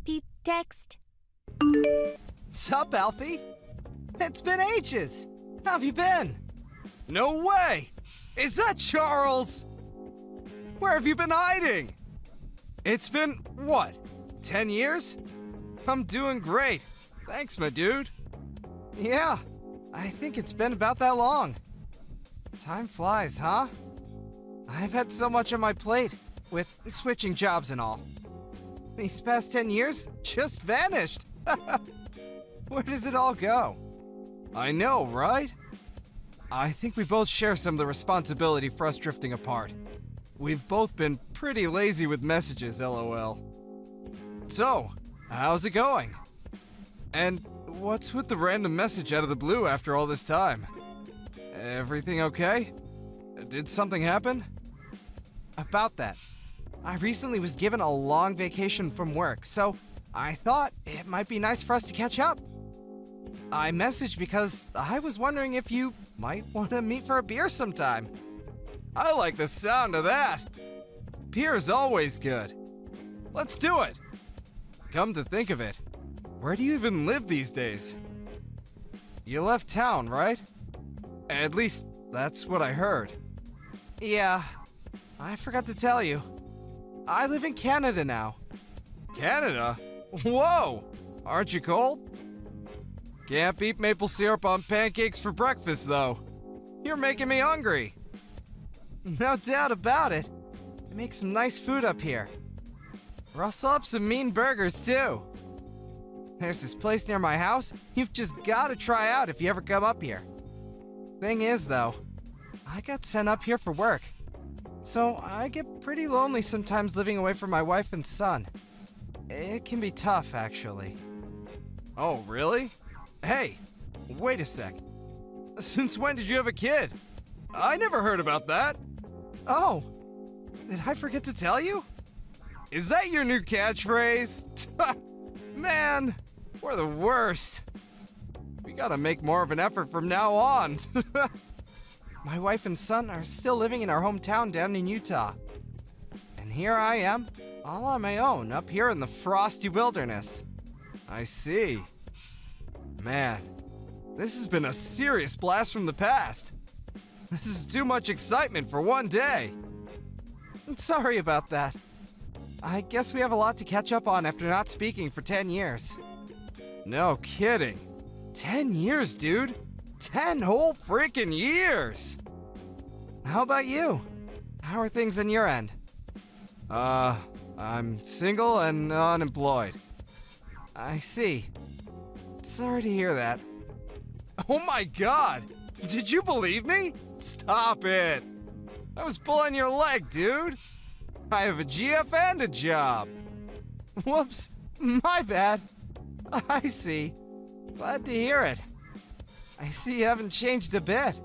Deep text. Sup, Alfie? It's been ages. How have you been? No way! Is that Charles? Where have you been hiding? It's been, what, 10 years? I'm doing great. Thanks, my dude. Yeah, I think it's been about that long. Time flies, huh? I've had so much on my plate, with switching jobs and all. These past 10 years just vanished. Where does it all go? I know, right? I think we both share some of the responsibility for us drifting apart. We've both been pretty lazy with messages, lol. So, how's it going? And what's with the random message out of the blue after all this time? Everything okay? Did something happen? About that, I recently was given a long vacation from work, so I thought it might be nice for us to catch up. I messaged because I was wondering if you might want to meet for a beer sometime. I like the sound of that. Beer is always good. Let's do it. Come to think of it, where do you even live these days? You left town, right? At least, that's what I heard. Yeah, I forgot to tell you. I live in Canada now. Canada? Whoa! Aren't you cold? Can't eat maple syrup on pancakes for breakfast, though. You're making me hungry. No doubt about it. They make some nice food up here. Rustle up some mean burgers, too. There's this place near my house you've just gotta try out if you ever come up here. Thing is, though, I got sent up here for work. So I get pretty lonely sometimes living away from my wife and son. It can be tough, actually. Oh, really? Hey, wait a sec. Since when did you have a kid? I never heard about that. Oh, did I forget to tell you? Is that your new catchphrase? Man, we're the worst. We gotta make more of an effort from now on. My wife and son are still living in our hometown down in Utah. And here I am, all on my own, up here in the frosty wilderness. I see. Man, this has been a serious blast from the past. This is too much excitement for one day. Sorry about that. I guess we have a lot to catch up on after not speaking for 10 years. No kidding. 10 years, dude. 10 whole freaking years! How about you? How are things on your end? I'm single and unemployed. I see. Sorry to hear that. Oh my god! Did you believe me? Stop it! I was pulling your leg, dude! I have a GF and a job! Whoops, my bad. I see. Glad to hear it. I see you haven't changed a bit.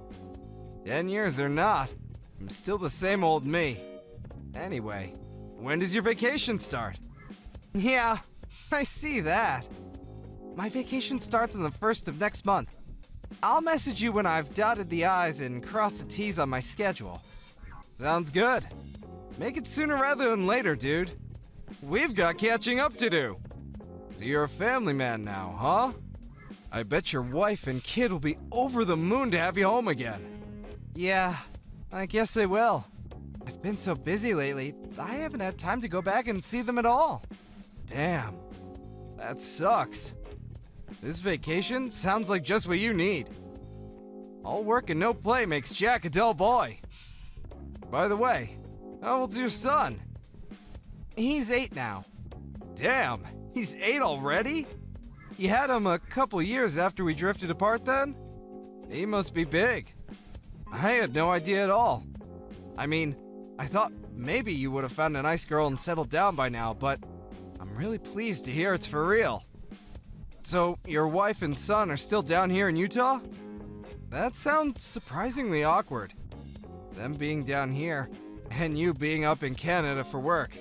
10 years or not, I'm still the same old me. Anyway, when does your vacation start? Yeah, I see that. My vacation starts on the 1st of next month. I'll message you when I've dotted the I's and crossed the T's on my schedule. Sounds good. Make it sooner rather than later, dude. We've got catching up to do. So you're a family man now, huh? I bet your wife and kid will be over the moon to have you home again. Yeah, I guess they will. I've been so busy lately, I haven't had time to go back and see them at all. Damn, that sucks. This vacation sounds like just what you need. All work and no play makes Jack a dull boy. By the way, how old's your son? He's 8 now. Damn, he's 8 already? You had him a couple years after we drifted apart then? He must be big. I had no idea at all. I mean, I thought maybe you would have found a nice girl and settled down by now, but I'm really pleased to hear it's for real. So, your wife and son are still down here in Utah? That sounds surprisingly awkward. Them being down here, and you being up in Canada for work.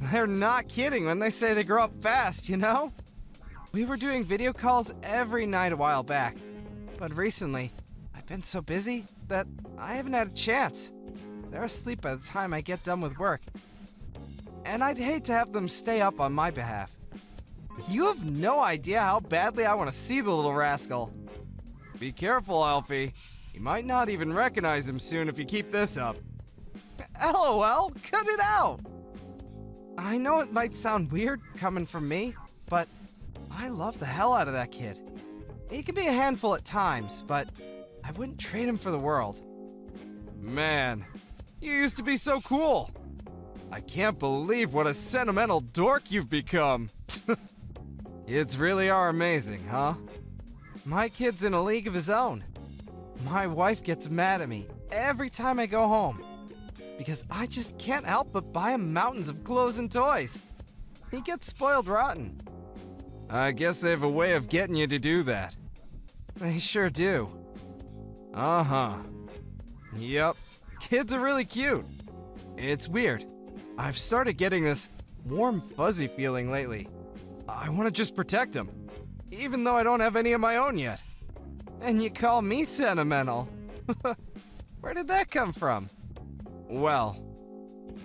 They're not kidding when they say they grow up fast, you know? We were doing video calls every night a while back, but recently, I've been so busy that I haven't had a chance. They're asleep by the time I get done with work. And I'd hate to have them stay up on my behalf. You have no idea how badly I want to see the little rascal. Be careful, Alfie. You might not even recognize him soon if you keep this up. LOL, cut it out! I know it might sound weird coming from me, but I love the hell out of that kid. He can be a handful at times, but I wouldn't trade him for the world. Man, you used to be so cool. I can't believe what a sentimental dork you've become. Kids really are amazing, huh? My kid's in a league of his own. My wife gets mad at me every time I go home because I just can't help but buy him mountains of clothes and toys. He gets spoiled rotten. I guess they have a way of getting you to do that. They sure do. Uh-huh. Yep. Kids are really cute. It's weird. I've started getting this warm, fuzzy feeling lately. I want to just protect them, even though I don't have any of my own yet. And you call me sentimental? Where did that come from? Well,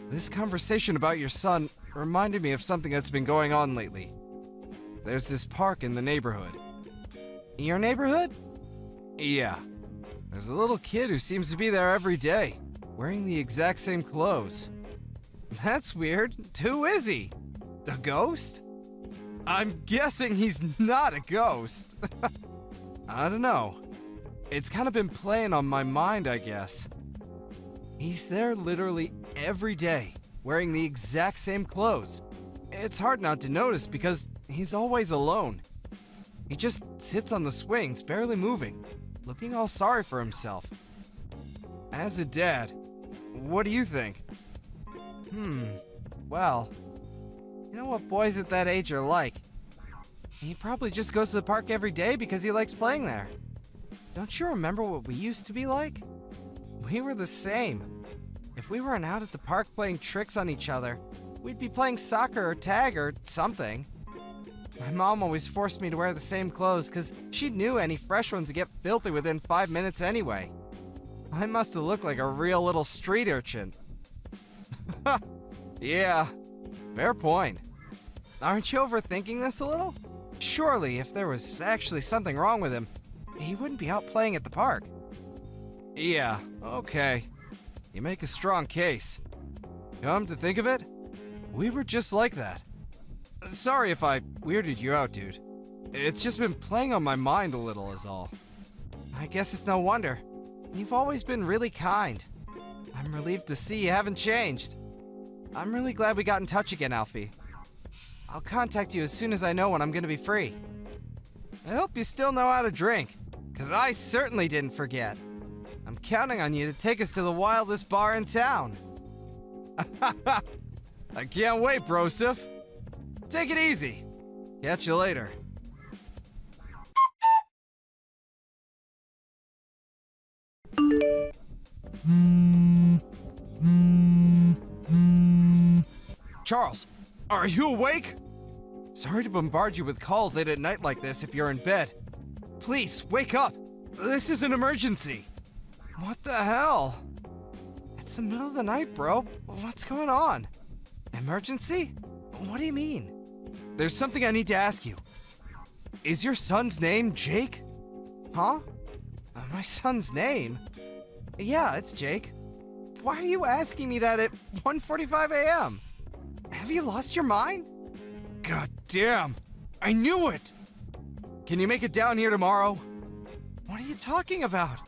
this conversation about your son reminded me of something that's been going on lately. There's this park in the neighborhood. Your neighborhood? Yeah. There's a little kid who seems to be there every day, wearing the exact same clothes. That's weird. Who is he? A ghost? I'm guessing he's not a ghost. I don't know. It's kind of been playing on my mind, I guess. He's there literally every day, wearing the exact same clothes. It's hard not to notice because he's always alone. He just sits on the swings, barely moving, looking all sorry for himself. As a dad, what do you think? Well, you know what boys at that age are like. He probably just goes to the park every day because he likes playing there. Don't you remember what we used to be like? We were the same. If we weren't out at the park playing tricks on each other, we'd be playing soccer or tag or something. My mom always forced me to wear the same clothes because she knew any fresh ones would get filthy within 5 minutes anyway. I must have looked like a real little street urchin. Yeah, fair point. Aren't you overthinking this a little? Surely, if there was actually something wrong with him, he wouldn't be out playing at the park. Yeah, okay. You make a strong case. Come to think of it, we were just like that. Sorry if I weirded you out, dude. It's just been playing on my mind a little is all. I guess it's no wonder. You've always been really kind. I'm relieved to see you haven't changed. I'm really glad we got in touch again, Alfie. I'll contact you as soon as I know when I'm gonna be free. I hope you still know how to drink, because I certainly didn't forget. I'm counting on you to take us to the wildest bar in town. I can't wait, Broseph. Take it easy. Catch you later. Charles, are you awake? Sorry to bombard you with calls late at night like this if you're in bed. Please, wake up. This is an emergency. What the hell? It's the middle of the night, bro. What's going on? Emergency? What do you mean? There's something I need to ask you. Is your son's name Jake? Huh? My son's name? Yeah, it's Jake. Why are you asking me that at 1:45 a.m.? Have you lost your mind? God damn! I knew it! Can you make it down here tomorrow? What are you talking about?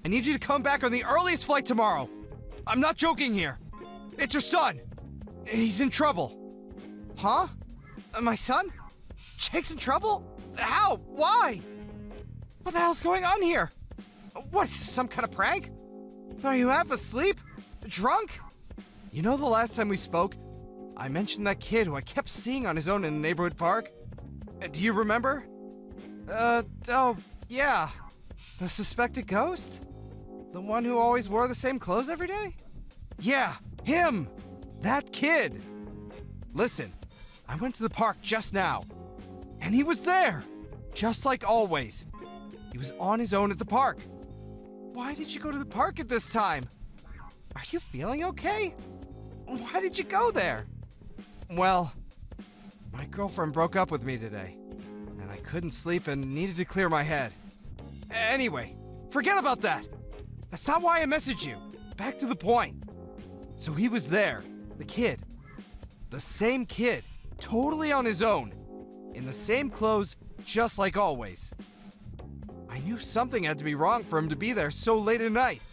I need you to come back on the earliest flight tomorrow. I'm not joking here. It's your son. He's in trouble. Huh? My son? Jake's in trouble? How? Why? What the hell's going on here? What, some kind of prank? Are you half asleep? Drunk? You know the last time we spoke, I mentioned that kid who I kept seeing on his own in the neighborhood park? Do you remember? Oh, yeah. The suspected ghost? The one who always wore the same clothes every day? Yeah, him! That kid! Listen, I went to the park just now, and he was there! Just like always. He was on his own at the park. Why did you go to the park at this time? Are you feeling okay? Why did you go there? Well, My girlfriend broke up with me today, and I couldn't sleep and needed to clear my head. Anyway, forget about that. That's not why I messaged you. Back to the point. So he was there, the kid. The same kid, totally on his own, in the same clothes, just like always. I knew something had to be wrong for him to be there so late at night.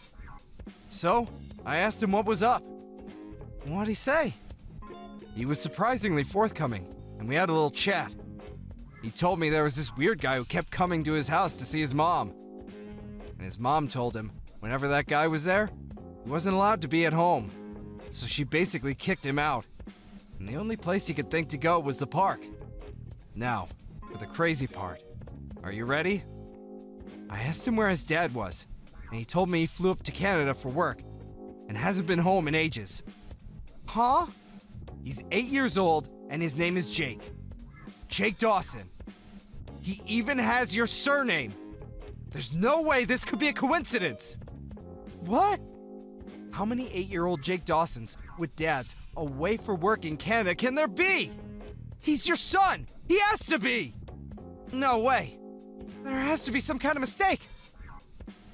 So, I asked him what was up. What'd he say? He was surprisingly forthcoming, and we had a little chat. He told me there was this weird guy who kept coming to his house to see his mom. And his mom told him whenever that guy was there, he wasn't allowed to be at home. So she basically kicked him out. And the only place he could think to go was the park. Now, for the crazy part. Are you ready? I asked him where his dad was, and he told me he flew up to Canada for work and hasn't been home in ages. Huh? He's 8 years old, and his name is Jake. Jake Dawson. He even has your surname. There's no way this could be a coincidence. What? How many 8-year-old Jake Dawsons with dads away for work in Canada can there be? He's your son. He has to be. No way. There has to be some kind of mistake.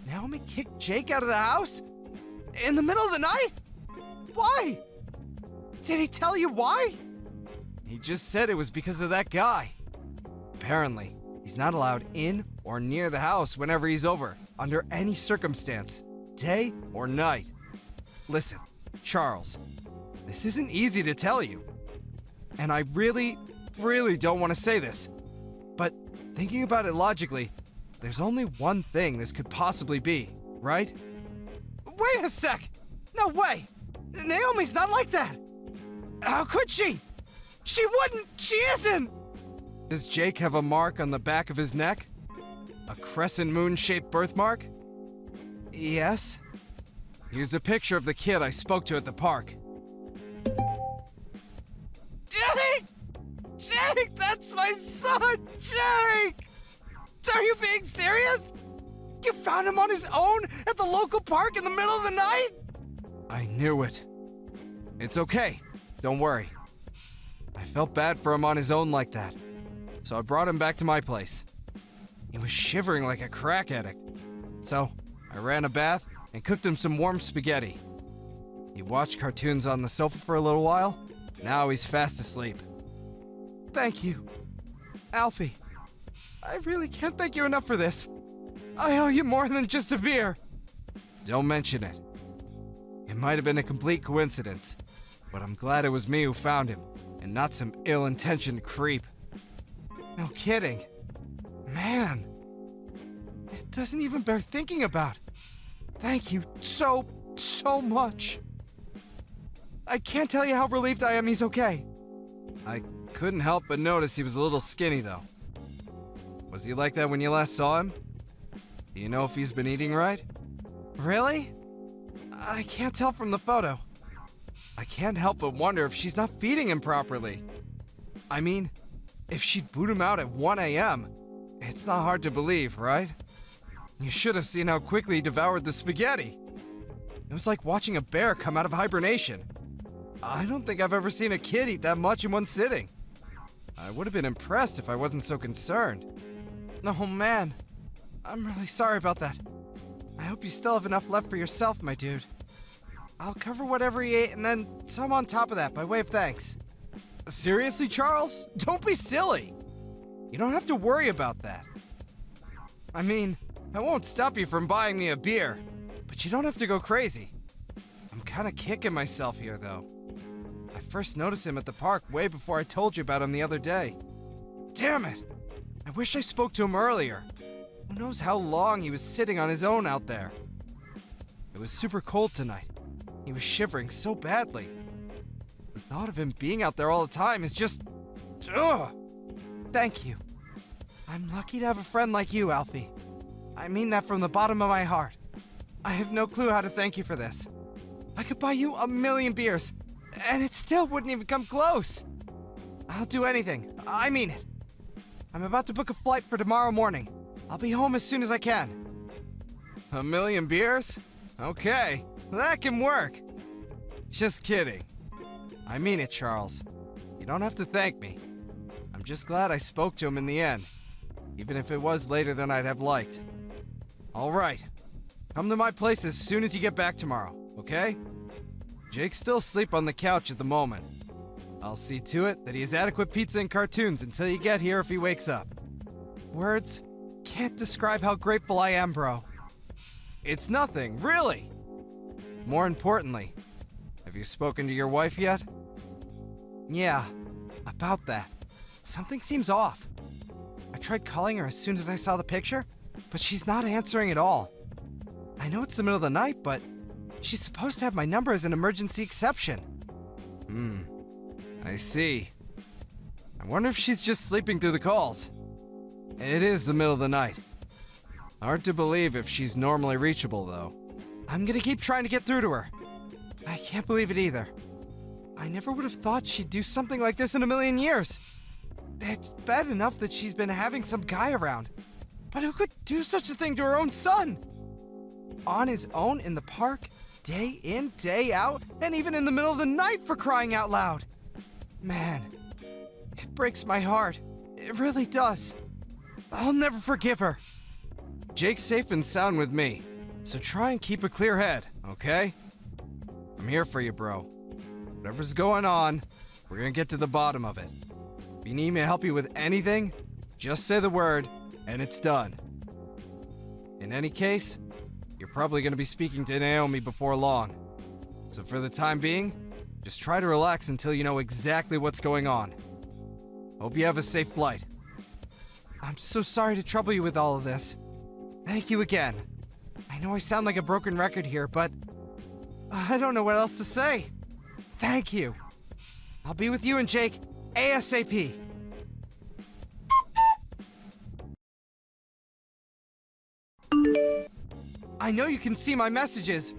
Naomi kicked Jake out of the house? In the middle of the night? Why? Did he tell you why? He just said it was because of that guy. Apparently, he's not allowed in or near the house whenever he's over, under any circumstance, day or night. Listen, Charles, this isn't easy to tell you. And I really don't want to say this. But thinking about it logically, there's only one thing this could possibly be, right? Wait a sec! No way! Naomi's not like that! How could she? She wouldn't! She isn't! Does Jake have a mark on the back of his neck? A crescent moon-shaped birthmark? Yes. Here's a picture of the kid I spoke to at the park. Jake! Jake, that's my son! Jake! Are you being serious? You found him on his own at the local park in the middle of the night? I knew it. It's okay. Don't worry. I felt bad for him on his own like that, so I brought him back to my place. He was shivering like a crack addict, so I ran a bath and cooked him some warm spaghetti. He watched cartoons on the sofa for a little while. Now he's fast asleep. Thank you, Alfie. I really can't thank you enough for this. I owe you more than just a beer. Don't mention it. It might have been a complete coincidence, but I'm glad it was me who found him, and not some ill-intentioned creep. No kidding. Man. It doesn't even bear thinking about. Thank you so much. I can't tell you how relieved I am he's okay. I couldn't help but notice he was a little skinny, though. Was he like that when you last saw him? Do you know if he's been eating right? Really? I can't tell from the photo. I can't help but wonder if she's not feeding him properly. I mean, if she'd boot him out at 1 a.m., it's not hard to believe, right? You should have seen how quickly he devoured the spaghetti. It was like watching a bear come out of hibernation. I don't think I've ever seen a kid eat that much in one sitting. I would have been impressed if I wasn't so concerned. Oh man, I'm really sorry about that. I hope you still have enough left for yourself, my dude. I'll cover whatever he ate and then some on top of that by way of thanks. Seriously, Charles? Don't be silly. You don't have to worry about that. I mean, I won't stop you from buying me a beer, but you don't have to go crazy. I'm kind of kicking myself here, though. I first noticed him at the park way before I told you about him the other day. Damn it! I wish I spoke to him earlier. Who knows how long he was sitting on his own out there. It was super cold tonight. He was shivering so badly. The thought of him being out there all the time is just... ugh! Thank you. I'm lucky to have a friend like you, Alfie. I mean that from the bottom of my heart. I have no clue how to thank you for this. I could buy you 1,000,000 beers, and it still wouldn't even come close. I'll do anything. I mean it. I'm about to book a flight for tomorrow morning. I'll be home as soon as I can. 1,000,000 beers? Okay, that can work. Just kidding. I mean it, Charles. You don't have to thank me. just glad I spoke to him in the end, even if it was later than I'd have liked. All right, come to my place as soon as you get back tomorrow, okay? Jake's still asleep on the couch at the moment. I'll see to it that he has adequate pizza and cartoons until you get here if he wakes up. Words can't describe how grateful I am, bro. It's nothing, really. More importantly, have you spoken to your wife yet? Yeah, about that. Something seems off. I tried calling her as soon as I saw the picture, but she's not answering at all. I know it's the middle of the night, but she's supposed to have my number as an emergency exception. I see. I wonder if she's just sleeping through the calls. It is the middle of the night. Hard to believe if she's normally reachable, though. I'm gonna keep trying to get through to her. I can't believe it either. I never would have thought she'd do something like this in a million years. It's bad enough that she's been having some guy around. But who could do such a thing to her own son? On his own in the park, day in, day out, and even in the middle of the night, for crying out loud. Man, it breaks my heart. It really does. I'll never forgive her. Jake's safe and sound with me, so try and keep a clear head, okay? I'm here for you, bro. Whatever's going on, we're gonna get to the bottom of it. If you need me to help you with anything, just say the word, and it's done. In any case, you're probably gonna be speaking to Naomi before long. So for the time being, just try to relax until you know exactly what's going on. Hope you have a safe flight. I'm so sorry to trouble you with all of this. Thank you again. I know I sound like a broken record here, but I don't know what else to say. Thank you. I'll be with you and Jake ASAP. I know you can see my messages.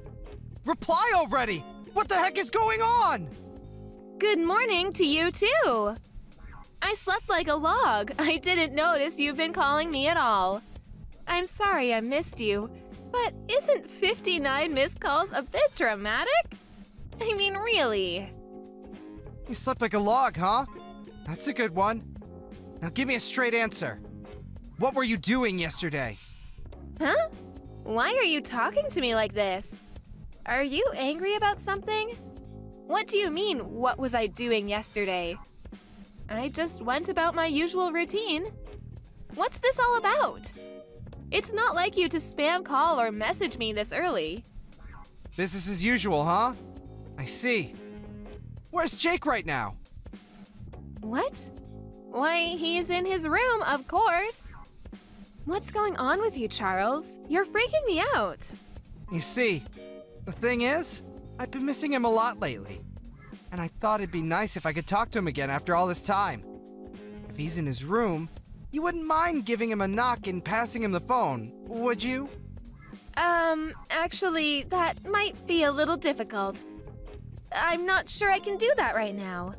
Reply already! What the heck is going on? Good morning to you too. I slept like a log. I didn't notice you've been calling me at all. I'm sorry I missed you, but isn't 59 missed calls a bit dramatic? I mean, really. You slept like a log, huh? That's a good one. Now give me a straight answer. What were you doing yesterday? Huh? Why are you talking to me like this? Are you angry about something? What do you mean, what was I doing yesterday? I just went about my usual routine. What's this all about? It's not like you to spam call or message me this early. Business as usual, huh? I see. Where's Jake right now? What? Why, he's in his room, of course. What's going on with you, Charles? You're freaking me out. You see, the thing is, I've been missing him a lot lately. And I thought it'd be nice if I could talk to him again after all this time. If he's in his room, you wouldn't mind giving him a knock and passing him the phone, would you? Actually, that might be a little difficult. I'm not sure I can do that right now.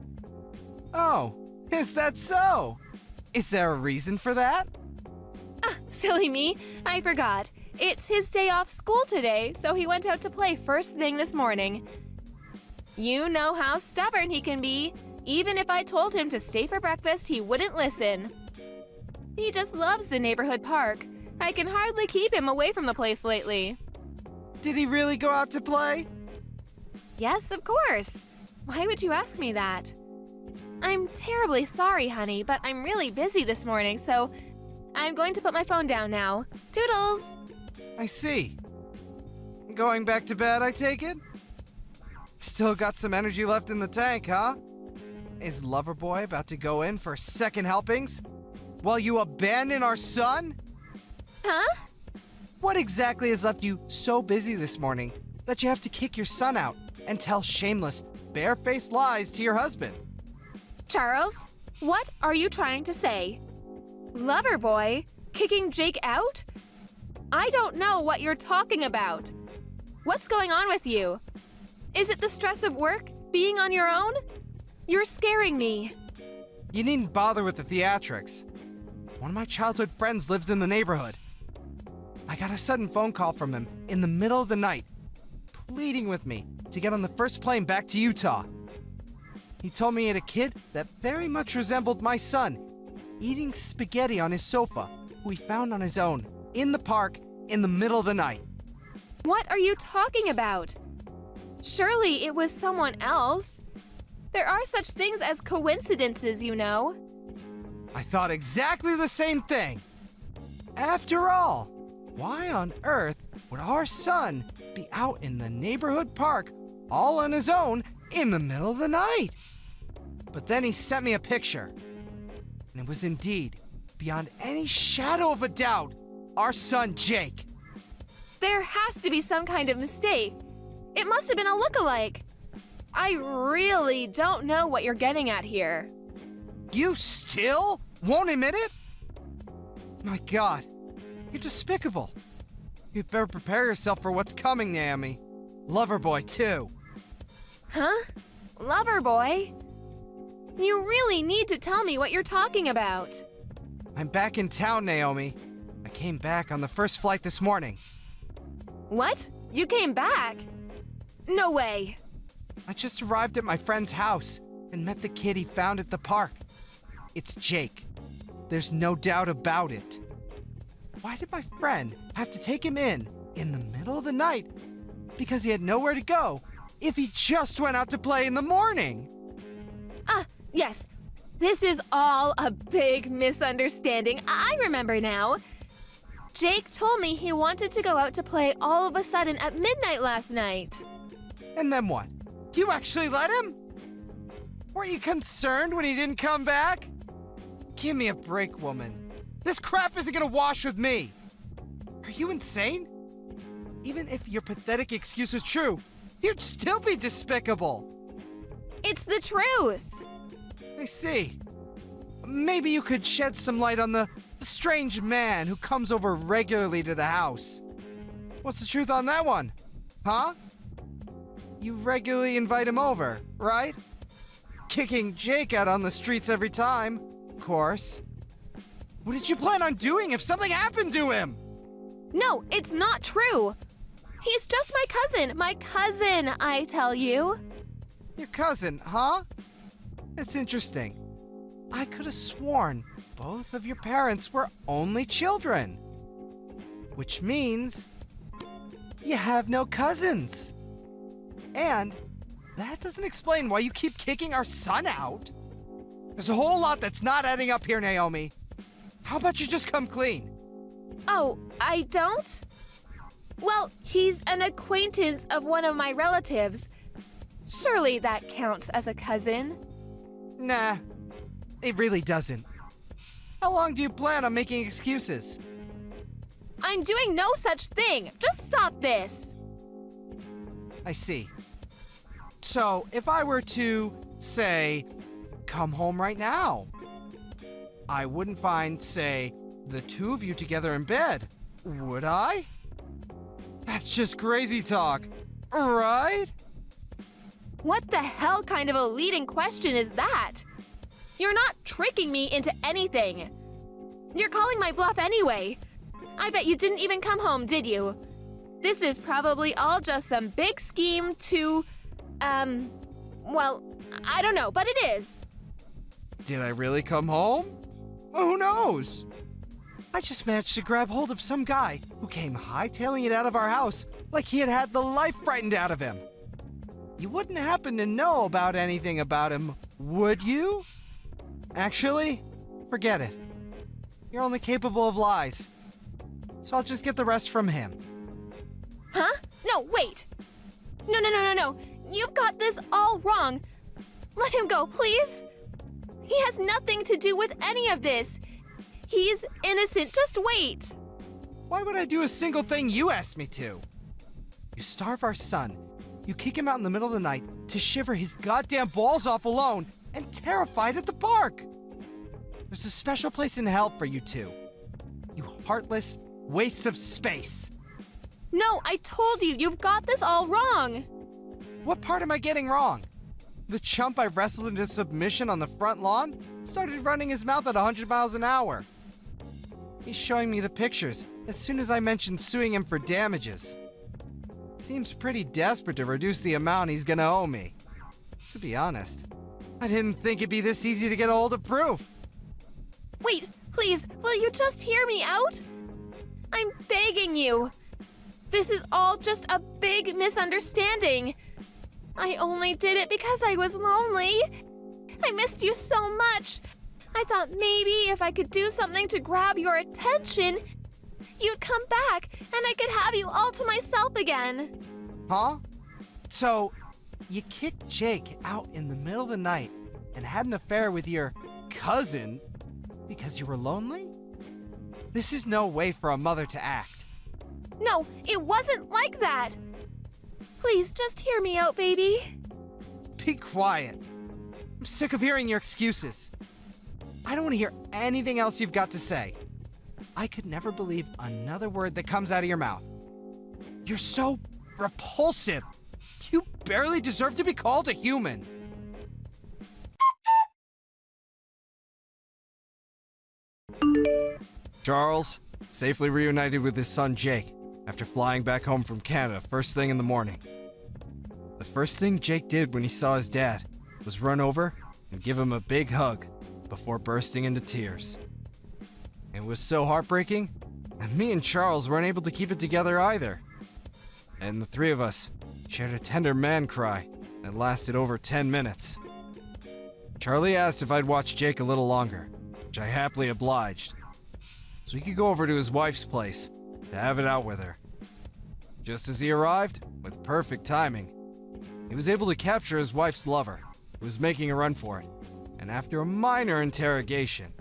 Oh, is that so? Is there a reason for that? Ah, silly me, I forgot. It's his day off school today, so he went out to play first thing this morning. You know how stubborn he can be. Even if I told him to stay for breakfast, he wouldn't listen. He just loves the neighborhood park. I can hardly keep him away from the place lately. Did he really go out to play? Yes, of course. Why would you ask me that? I'm terribly sorry, honey, but I'm really busy this morning, so I'm going to put my phone down now. Toodles! I see. Going back to bed, I take it? Still got some energy left in the tank, huh? Is Loverboy about to go in for second helpings? While you abandon our son? Huh? What exactly has left you so busy this morning that you have to kick your son out and tell shameless, barefaced lies to your husband? Charles, what are you trying to say? Loverboy? Kicking Jake out? I don't know what you're talking about. What's going on with you? Is it the stress of work? Being on your own? You're scaring me. You needn't bother with the theatrics. One of my childhood friends lives in the neighborhood. I got a sudden phone call from him in the middle of the night, pleading with me to get on the first plane back to Utah. He told me he had a kid that very much resembled my son eating spaghetti on his sofa, who he found on his own, in the park, in the middle of the night. What are you talking about? Surely it was someone else. There are such things as coincidences, you know. I thought exactly the same thing. After all, why on earth would our son be out in the neighborhood park all on his own in the middle of the night? But then he sent me a picture, and it was indeed, beyond any shadow of a doubt, our son Jake. There has to be some kind of mistake. It must have been a look-alike. I really don't know what you're getting at here. You still won't admit it? My God, you're despicable. You'd better prepare yourself for what's coming, Naomi. Loverboy, too. Huh? Loverboy? You really need to tell me what you're talking about. I'm back in town, Naomi. I came back on the first flight this morning. What? You came back? No way. I just arrived at my friend's house and met the kid he found at the park. It's Jake. There's no doubt about it. Why did my friend have to take him in the middle of the night? Because he had nowhere to go if he just went out to play in the morning. Yes. This is all a big misunderstanding. I remember now. Jake told me he wanted to go out to play all of a sudden at midnight last night. And then what? You actually let him? Weren't you concerned when he didn't come back? Give me a break, woman. This crap isn't gonna wash with me. Are you insane? Even if your pathetic excuse was true, you'd still be despicable. It's the truth. I see. Maybe you could shed some light on the strange man who comes over regularly to the house. What's the truth on that one? Huh? You regularly invite him over, right? Kicking Jake out on the streets every time, of course. What did you plan on doing if something happened to him? No, it's not true. He's just my cousin. My cousin, I tell you. Your cousin, huh? It's interesting. I could have sworn both of your parents were only children. Which means you have no cousins. And that doesn't explain why you keep kicking our son out. There's a whole lot that's not adding up here, Naomi. How about you just come clean? Oh, I don't? Well, he's an acquaintance of one of my relatives. Surely that counts as a cousin. Nah, it really doesn't. How long do you plan on making excuses? I'm doing no such thing. Just stop this. I see. So, if I were to, say, come home right now, I wouldn't find, say, the two of you together in bed, would I? That's just crazy talk, right? What the hell kind of a leading question is that? You're not tricking me into anything. You're calling my bluff anyway. I bet you didn't even come home, did you? This is probably all just some big scheme to, well, I don't know, but it is. Did I really come home? Who knows? I just managed to grab hold of some guy who came hightailing it out of our house like he had had the life frightened out of him. You wouldn't happen to know about anything about him, would you? Actually, forget it. You're only capable of lies. So I'll just get the rest from him. Huh? No, wait. No. You've got this all wrong. Let him go, please. He has nothing to do with any of this. He's innocent. Just wait. Why would I do a single thing you asked me to? You starve our son. You kick him out in the middle of the night to shiver his goddamn balls off alone and terrified at the park. There's a special place in hell for you two. You heartless wastes of space. No, I told you, you've got this all wrong. What part am I getting wrong? The chump I wrestled into submission on the front lawn started running his mouth at 100 miles an hour. He's showing me the pictures as soon as I mentioned suing him for damages. Seems pretty desperate to reduce the amount he's gonna owe me. To be honest, I didn't think it'd be this easy to get a hold of proof. Wait, please, will you just hear me out? I'm begging you. This is all just a big misunderstanding. I only did it because I was lonely. I missed you so much. I thought maybe if I could do something to grab your attention, you'd come back and I could have you all to myself again. Huh? So, you kicked Jake out in the middle of the night and had an affair with your cousin because you were lonely? This is no way for a mother to act. No, it wasn't like that. Please just hear me out, baby. Be quiet. I'm sick of hearing your excuses. I don't want to hear anything else you've got to say. I could never believe another word that comes out of your mouth. You're so repulsive. You barely deserve to be called a human. Charles, safely reunited with his son Jake after flying back home from Canada first thing in the morning. The first thing Jake did when he saw his dad was run over and give him a big hug before bursting into tears. It was so heartbreaking that me and Charles weren't able to keep it together either. And the three of us shared a tender man cry that lasted over 10 minutes. Charlie asked if I'd watch Jake a little longer, which I happily obliged, so he could go over to his wife's place to have it out with her. Just as he arrived, with perfect timing, he was able to capture his wife's lover, who was making a run for it, and after a minor interrogation,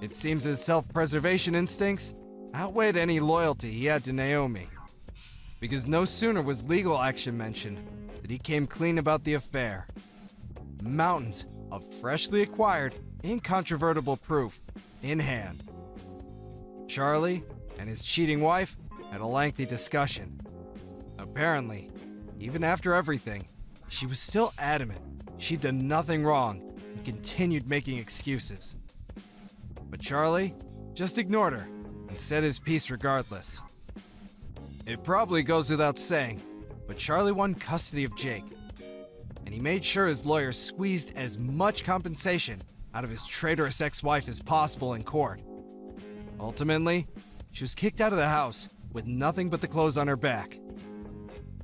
it seems his self-preservation instincts outweighed any loyalty he had to Naomi, because no sooner was legal action mentioned that he came clean about the affair. Mountains of freshly acquired, incontrovertible proof in hand. Charlie and his cheating wife had a lengthy discussion. Apparently, even after everything, she was still adamant she'd done nothing wrong and continued making excuses. But Charlie just ignored her and said his piece regardless. It probably goes without saying, but Charlie won custody of Jake, and he made sure his lawyers squeezed as much compensation out of his traitorous ex-wife as possible in court. Ultimately, she was kicked out of the house with nothing but the clothes on her back.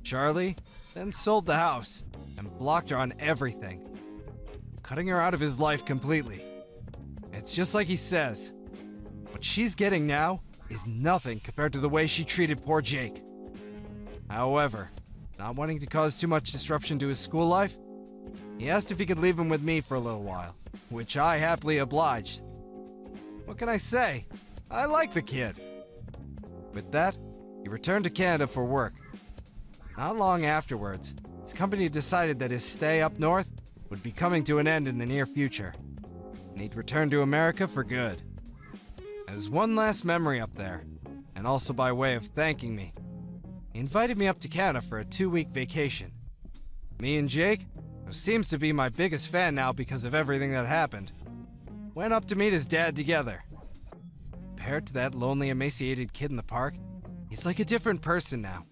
Charlie then sold the house and blocked her on everything, cutting her out of his life completely. It's just like he says, what she's getting now is nothing compared to the way she treated poor Jake. However, not wanting to cause too much disruption to his school life, he asked if he could leave him with me for a little while, which I happily obliged. What can I say? I like the kid. With that, he returned to Canada for work. Not long afterwards, his company decided that his stay up north would be coming to an end in the near future, and he'd return to America for good. As one last memory up there, and also by way of thanking me, he invited me up to Canada for a 2-week vacation. Me and Jake, who seems to be my biggest fan now because of everything that happened, went up to meet his dad together. Compared to that lonely, emaciated kid in the park, he's like a different person now.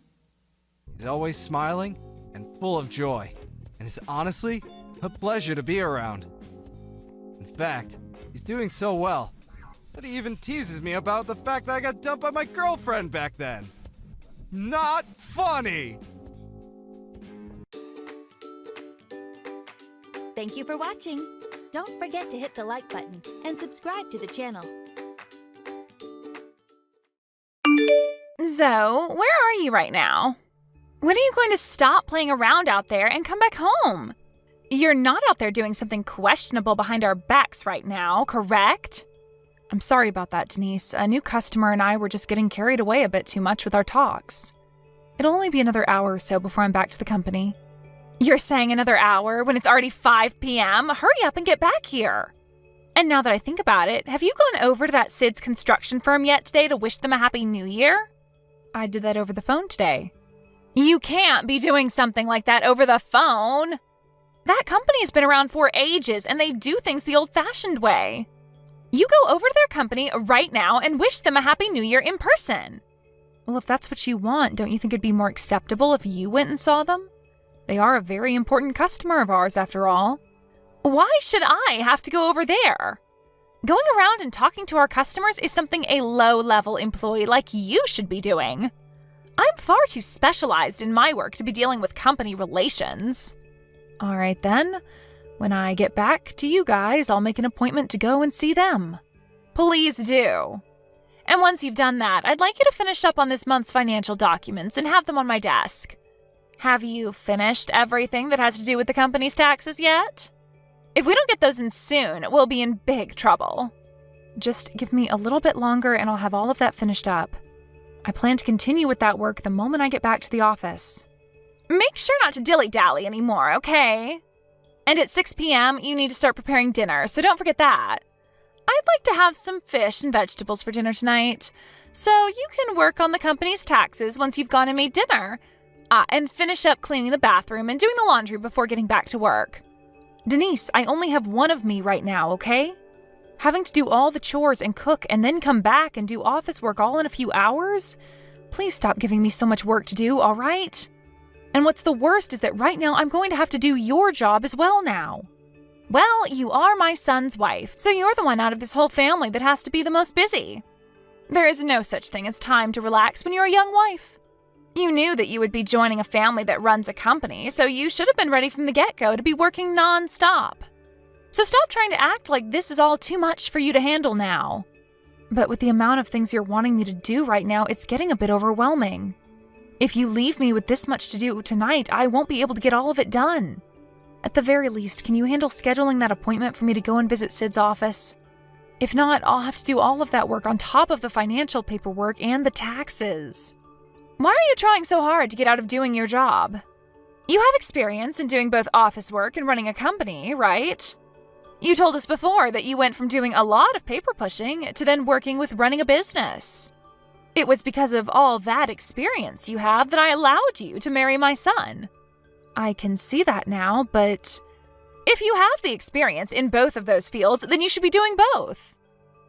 He's always smiling and full of joy, and is honestly a pleasure to be around. In fact, he's doing so well that he even teases me about the fact that I got dumped by my girlfriend back then. Not funny! Thank you for watching. Don't forget to hit the like button and subscribe to the channel. Zoe, where are you right now? When are you going to stop playing around out there and come back home? You're not out there doing something questionable behind our backs right now, correct? I'm sorry about that, Denise. A new customer and I were just getting carried away a bit too much with our talks. It'll only be another hour or so before I'm back to the company. You're saying another hour when it's already 5 p.m.? Hurry up and get back here. And now that I think about it, have you gone over to that Sid's construction firm yet today to wish them a happy new year? I did that over the phone today. You can't be doing something like that over the phone. That company's been around for ages and they do things the old-fashioned way. You go over to their company right now and wish them a happy new year in person. Well, if that's what you want, don't you think it'd be more acceptable if you went and saw them? They are a very important customer of ours, after all. Why should I have to go over there? Going around and talking to our customers is something a low-level employee like you should be doing. I'm far too specialized in my work to be dealing with company relations. All right then. When I get back to you guys, I'll make an appointment to go and see them. Please do. And once you've done that, I'd like you to finish up on this month's financial documents and have them on my desk. Have you finished everything that has to do with the company's taxes yet? If we don't get those in soon, we'll be in big trouble. Just give me a little bit longer and I'll have all of that finished up. I plan to continue with that work the moment I get back to the office. Make sure not to dilly-dally anymore, okay? And at 6 p.m., you need to start preparing dinner, so don't forget that. I'd like to have some fish and vegetables for dinner tonight, so you can work on the company's taxes once you've gone and made dinner. And finish up cleaning the bathroom and doing the laundry before getting back to work. Denise, I only have one of me right now, okay? Having to do all the chores and cook and then come back and do office work all in a few hours? Please stop giving me so much work to do, all right? And what's the worst is that right now I'm going to have to do your job as well now. Well, you are my son's wife, so you're the one out of this whole family that has to be the most busy. There is no such thing as time to relax when you're a young wife. You knew that you would be joining a family that runs a company, so you should have been ready from the get-go to be working non-stop. So stop trying to act like this is all too much for you to handle now. But with the amount of things you're wanting me to do right now, it's getting a bit overwhelming. If you leave me with this much to do tonight, I won't be able to get all of it done. At the very least, can you handle scheduling that appointment for me to go and visit Sid's office? If not, I'll have to do all of that work on top of the financial paperwork and the taxes. Why are you trying so hard to get out of doing your job? You have experience in doing both office work and running a company, right? You told us before that you went from doing a lot of paper pushing to then working with running a business. It was because of all that experience you have that I allowed you to marry my son. I can see that now, but if you have the experience in both of those fields, then you should be doing both.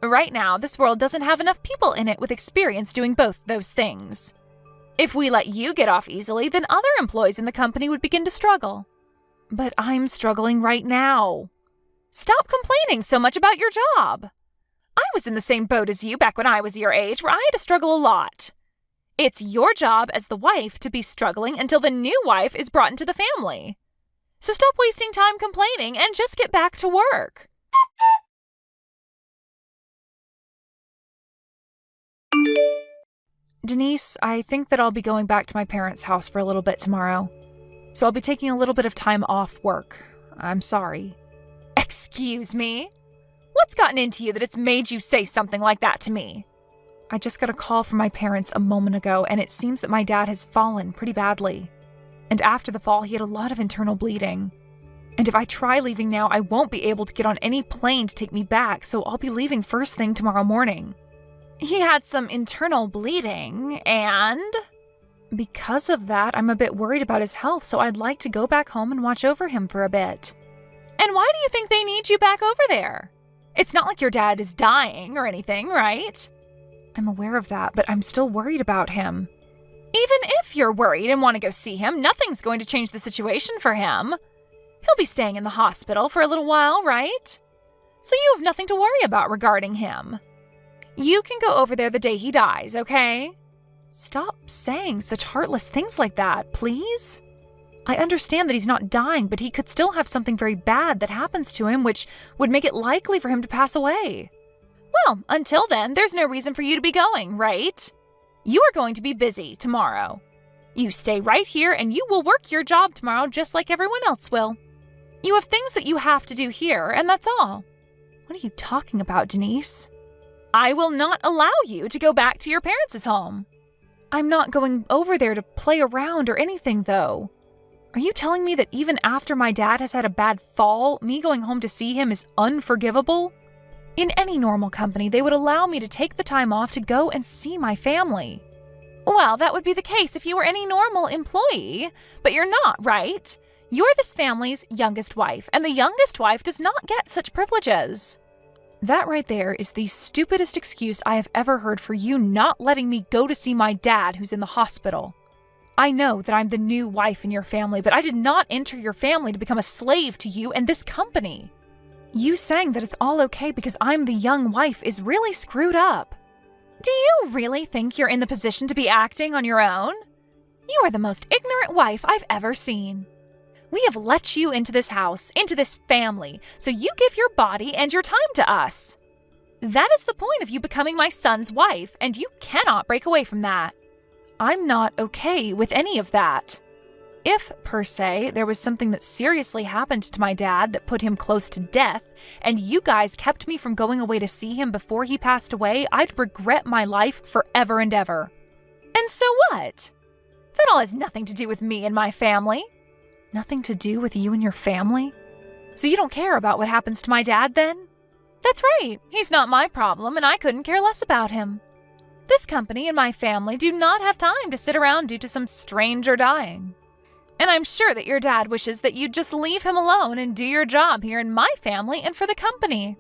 Right now, this world doesn't have enough people in it with experience doing both those things. If we let you get off easily, then other employees in the company would begin to struggle. But I'm struggling right now. Stop complaining so much about your job. I was in the same boat as you back when I was your age, where I had to struggle a lot. It's your job as the wife to be struggling until the new wife is brought into the family. So stop wasting time complaining and just get back to work. Denise, I think that I'll be going back to my parents' house for a little bit tomorrow. So I'll be taking a little bit of time off work. I'm sorry. Excuse me? What's gotten into you that it's made you say something like that to me? I just got a call from my parents a moment ago, and it seems that my dad has fallen pretty badly. And after the fall, he had a lot of internal bleeding. And if I try leaving now, I won't be able to get on any plane to take me back, so I'll be leaving first thing tomorrow morning. He had some internal bleeding, and because of that, I'm a bit worried about his health, so I'd like to go back home and watch over him for a bit. And why do you think they need you back over there? It's not like your dad is dying or anything, right? I'm aware of that, but I'm still worried about him. Even if you're worried and want to go see him, nothing's going to change the situation for him. He'll be staying in the hospital for a little while, right? So you have nothing to worry about regarding him. You can go over there the day he dies, okay? Stop saying such heartless things like that, please. I understand that he's not dying, but he could still have something very bad that happens to him, which would make it likely for him to pass away. Well, until then, there's no reason for you to be going, right? You are going to be busy tomorrow. You stay right here and you will work your job tomorrow just like everyone else will. You have things that you have to do here, and that's all. What are you talking about, Denise? I will not allow you to go back to your parents' home. I'm not going over there to play around or anything, though. Are you telling me that even after my dad has had a bad fall, me going home to see him is unforgivable? In any normal company, they would allow me to take the time off to go and see my family. Well, that would be the case if you were any normal employee, but you're not, right? You're this family's youngest wife, and the youngest wife does not get such privileges. That right there is the stupidest excuse I have ever heard for you not letting me go to see my dad who's in the hospital. I know that I'm the new wife in your family, but I did not enter your family to become a slave to you and this company. You saying that it's all okay because I'm the young wife is really screwed up. Do you really think you're in the position to be acting on your own? You are the most ignorant wife I've ever seen. We have let you into this house, into this family, so you give your body and your time to us. That is the point of you becoming my son's wife, and you cannot break away from that. I'm not okay with any of that. If, per se, there was something that seriously happened to my dad that put him close to death, and you guys kept me from going away to see him before he passed away, I'd regret my life forever and ever. And so what? That all has nothing to do with me and my family. Nothing to do with you and your family? So you don't care about what happens to my dad, then? That's right. He's not my problem, and I couldn't care less about him. This company and my family do not have time to sit around due to some stranger dying. And I'm sure that your dad wishes that you'd just leave him alone and do your job here in my family and for the company.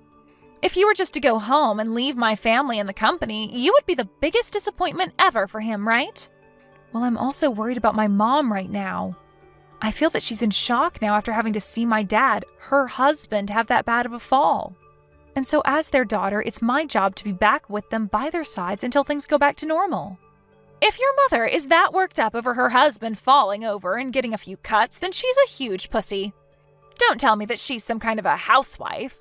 If you were just to go home and leave my family and the company, you would be the biggest disappointment ever for him, right? Well, I'm also worried about my mom right now. I feel that she's in shock now after having to see my dad, her husband, have that bad of a fall. And so as their daughter, it's my job to be back with them by their sides until things go back to normal. If your mother is that worked up over her husband falling over and getting a few cuts, then she's a huge pussy. Don't tell me that she's some kind of a housewife.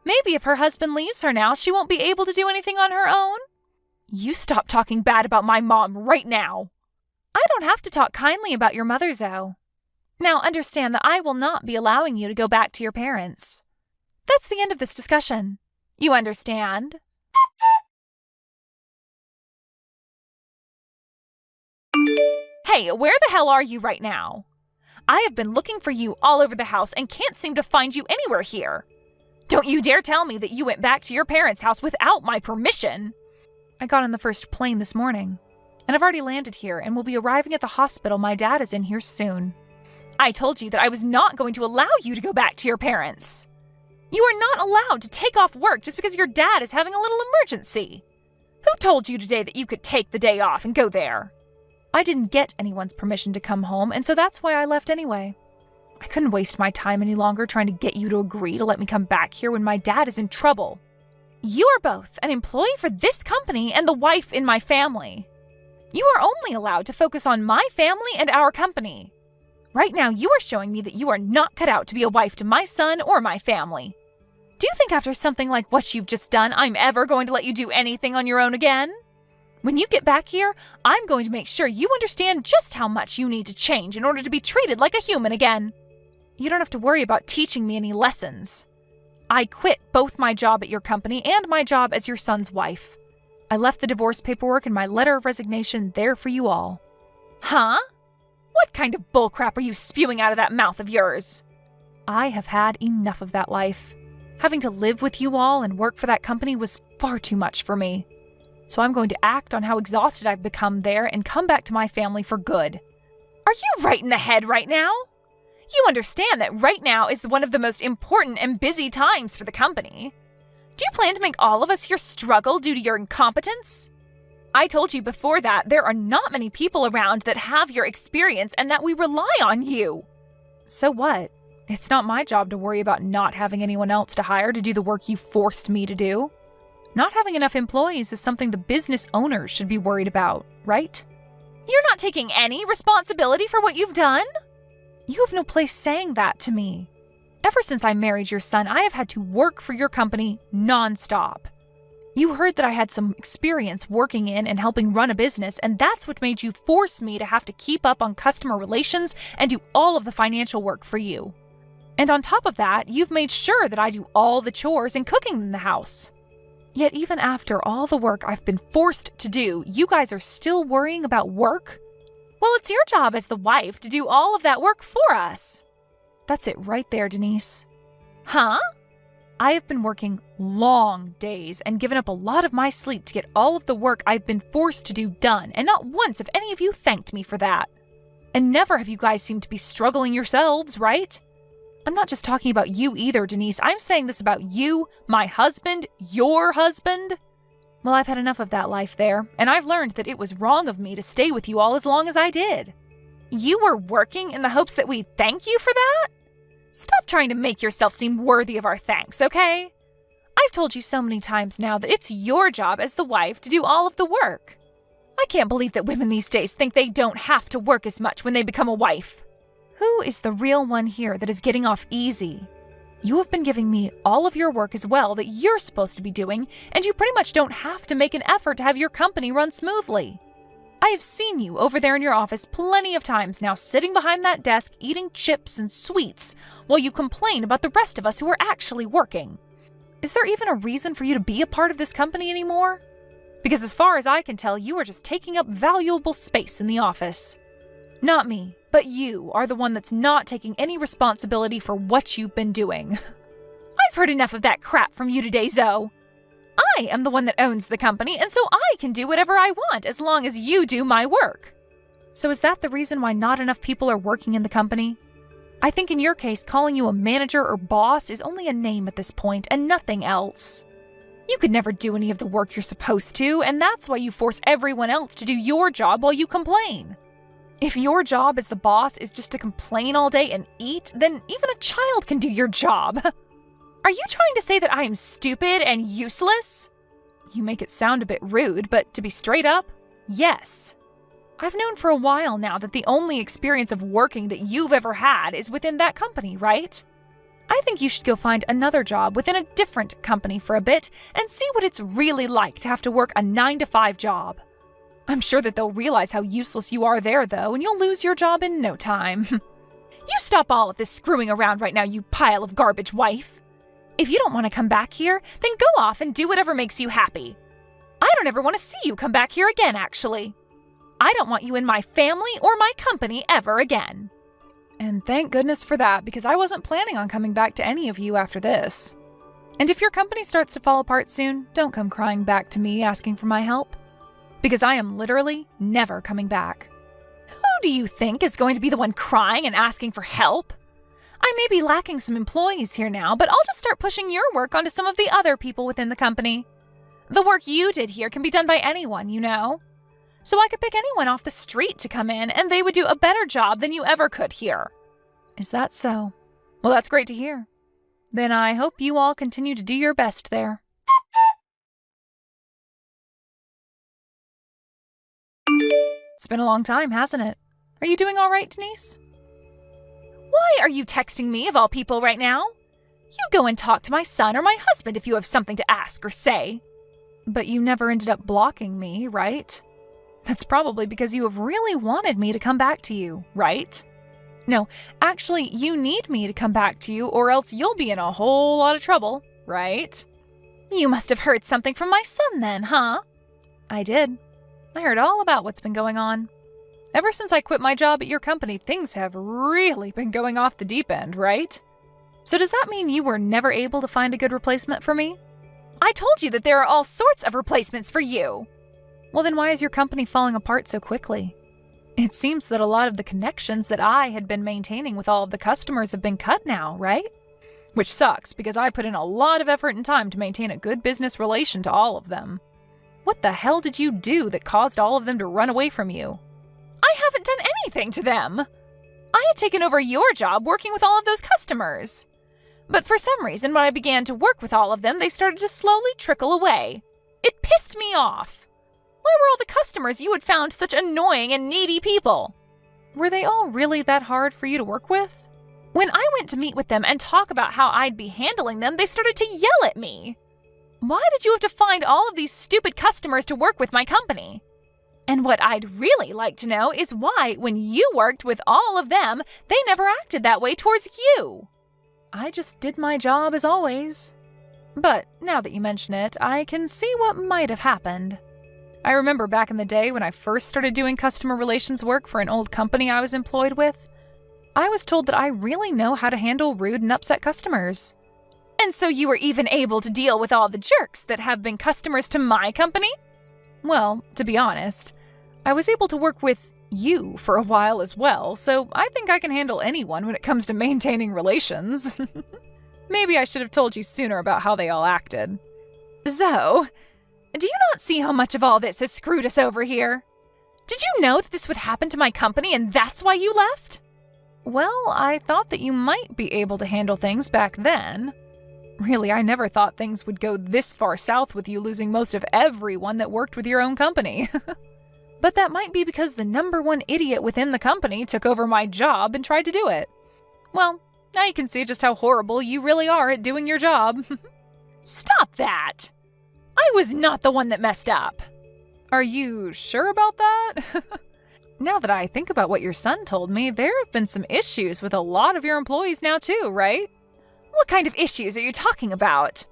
Maybe if her husband leaves her now, she won't be able to do anything on her own. You stop talking bad about my mom right now. I don't have to talk kindly about your mother, Zoe. Now understand that I will not be allowing you to go back to your parents. That's the end of this discussion. You understand? Hey, where the hell are you right now? I have been looking for you all over the house and can't seem to find you anywhere here. Don't you dare tell me that you went back to your parents' house without my permission. I got on the first plane this morning, and I've already landed here and will be arriving at the hospital my dad is in here soon. I told you that I was not going to allow you to go back to your parents. You are not allowed to take off work just because your dad is having a little emergency. Who told you today that you could take the day off and go there? I didn't get anyone's permission to come home, and so that's why I left anyway. I couldn't waste my time any longer trying to get you to agree to let me come back here when my dad is in trouble. You are both an employee for this company and the wife in my family. You are only allowed to focus on my family and our company. Right now, you are showing me that you are not cut out to be a wife to my son or my family. Do you think after something like what you've just done, I'm ever going to let you do anything on your own again? When you get back here, I'm going to make sure you understand just how much you need to change in order to be treated like a human again. You don't have to worry about teaching me any lessons. I quit both my job at your company and my job as your son's wife. I left the divorce paperwork and my letter of resignation there for you all. Huh? What kind of bullcrap are you spewing out of that mouth of yours? I have had enough of that life. Having to live with you all and work for that company was far too much for me. So I'm going to act on how exhausted I've become there and come back to my family for good. Are you right in the head right now? You understand that right now is one of the most important and busy times for the company. Do you plan to make all of us here struggle due to your incompetence? I told you before that there are not many people around that have your experience and that we rely on you. So what? It's not my job to worry about not having anyone else to hire to do the work you forced me to do. Not having enough employees is something the business owners should be worried about, right? You're not taking any responsibility for what you've done? You have no place saying that to me. Ever since I married your son, I have had to work for your company nonstop. You heard that I had some experience working in and helping run a business, and that's what made you force me to have to keep up on customer relations and do all of the financial work for you. And on top of that, you've made sure that I do all the chores and cooking in the house. Yet even after all the work I've been forced to do, you guys are still worrying about work? Well, it's your job as the wife to do all of that work for us. That's it right there, Denise. Huh? I have been working long days and given up a lot of my sleep to get all of the work I've been forced to do done, and not once have any of you thanked me for that. And never have you guys seemed to be struggling yourselves, right? I'm not just talking about you either, Denise. I'm saying this about you, my husband, your husband. Well, I've had enough of that life there, and I've learned that it was wrong of me to stay with you all as long as I did. You were working in the hopes that we'd thank you for that? Stop trying to make yourself seem worthy of our thanks, okay? I've told you so many times now that it's your job as the wife to do all of the work. I can't believe that women these days think they don't have to work as much when they become a wife. Who is the real one here that is getting off easy? You have been giving me all of your work as well that you're supposed to be doing, and you pretty much don't have to make an effort to have your company run smoothly. I have seen you over there in your office plenty of times now sitting behind that desk eating chips and sweets while you complain about the rest of us who are actually working. Is there even a reason for you to be a part of this company anymore? Because as far as I can tell, you are just taking up valuable space in the office. Not me, but you are the one that's not taking any responsibility for what you've been doing. I've heard enough of that crap from you today, Zoe. I am the one that owns the company, and so I can do whatever I want as long as you do my work. So is that the reason why not enough people are working in the company? I think in your case, calling you a manager or boss is only a name at this point and nothing else. You could never do any of the work you're supposed to, and that's why you force everyone else to do your job while you complain. If your job as the boss is just to complain all day and eat, then even a child can do your job. Are you trying to say that I am stupid and useless? You make it sound a bit rude, but to be straight up, yes. I've known for a while now that the only experience of working that you've ever had is within that company, right? I think you should go find another job within a different company for a bit and see what it's really like to have to work a 9-to-5 job. I'm sure that they'll realize how useless you are there, though, and you'll lose your job in no time. You stop all of this screwing around right now, you pile of garbage wife. If you don't want to come back here, then go off and do whatever makes you happy. I don't ever want to see you come back here again, actually. I don't want you in my family or my company ever again. And thank goodness for that, because I wasn't planning on coming back to any of you after this. And if your company starts to fall apart soon, don't come crying back to me asking for my help. Because I am literally never coming back. Who do you think is going to be the one crying and asking for help? I may be lacking some employees here now, but I'll just start pushing your work onto some of the other people within the company. The work you did here can be done by anyone, you know. So I could pick anyone off the street to come in, and they would do a better job than you ever could here. Is that so? Well, that's great to hear. Then I hope you all continue to do your best there. It's been a long time, hasn't it? Are you doing all right, Denise? Why are you texting me, of all people, right now? You go and talk to my son or my husband if you have something to ask or say. But you never ended up blocking me, right? That's probably because you have really wanted me to come back to you, right? No, actually, you need me to come back to you, or else you'll be in a whole lot of trouble, right? You must have heard something from my son then, huh? I did. I heard all about what's been going on. Ever since I quit my job at your company, things have really been going off the deep end, right? So does that mean you were never able to find a good replacement for me? I told you that there are all sorts of replacements for you. Well, then why is your company falling apart so quickly? It seems that a lot of the connections that I had been maintaining with all of the customers have been cut now, right? Which sucks, because I put in a lot of effort and time to maintain a good business relation to all of them. What the hell did you do that caused all of them to run away from you? I haven't done anything to them. I had taken over your job working with all of those customers. But for some reason, when I began to work with all of them, they started to slowly trickle away. It pissed me off. Why were all the customers you had found such annoying and needy people? Were they all really that hard for you to work with? When I went to meet with them and talk about how I'd be handling them, they started to yell at me. Why did you have to find all of these stupid customers to work with my company? And what I'd really like to know is why, when you worked with all of them, they never acted that way towards you. I just did my job as always. But now that you mention it, I can see what might have happened. I remember back in the day when I first started doing customer relations work for an old company I was employed with, I was told that I really know how to handle rude and upset customers. And so you were even able to deal with all the jerks that have been customers to my company? Well, to be honest, I was able to work with you for a while as well, so I think I can handle anyone when it comes to maintaining relations. Maybe I should have told you sooner about how they all acted. Zoe, do you not see how much of all this has screwed us over here? Did you know that this would happen to my company and that's why you left? Well, I thought that you might be able to handle things back then. Really, I never thought things would go this far south with you losing most of everyone that worked with your own company. But that might be because the number one idiot within the company took over my job and tried to do it. Well, now you can see just how horrible you really are at doing your job. Stop that! I was not the one that messed up. Are you sure about that? Now that I think about what your son told me, there have been some issues with a lot of your employees now too, right? What kind of issues are you talking about?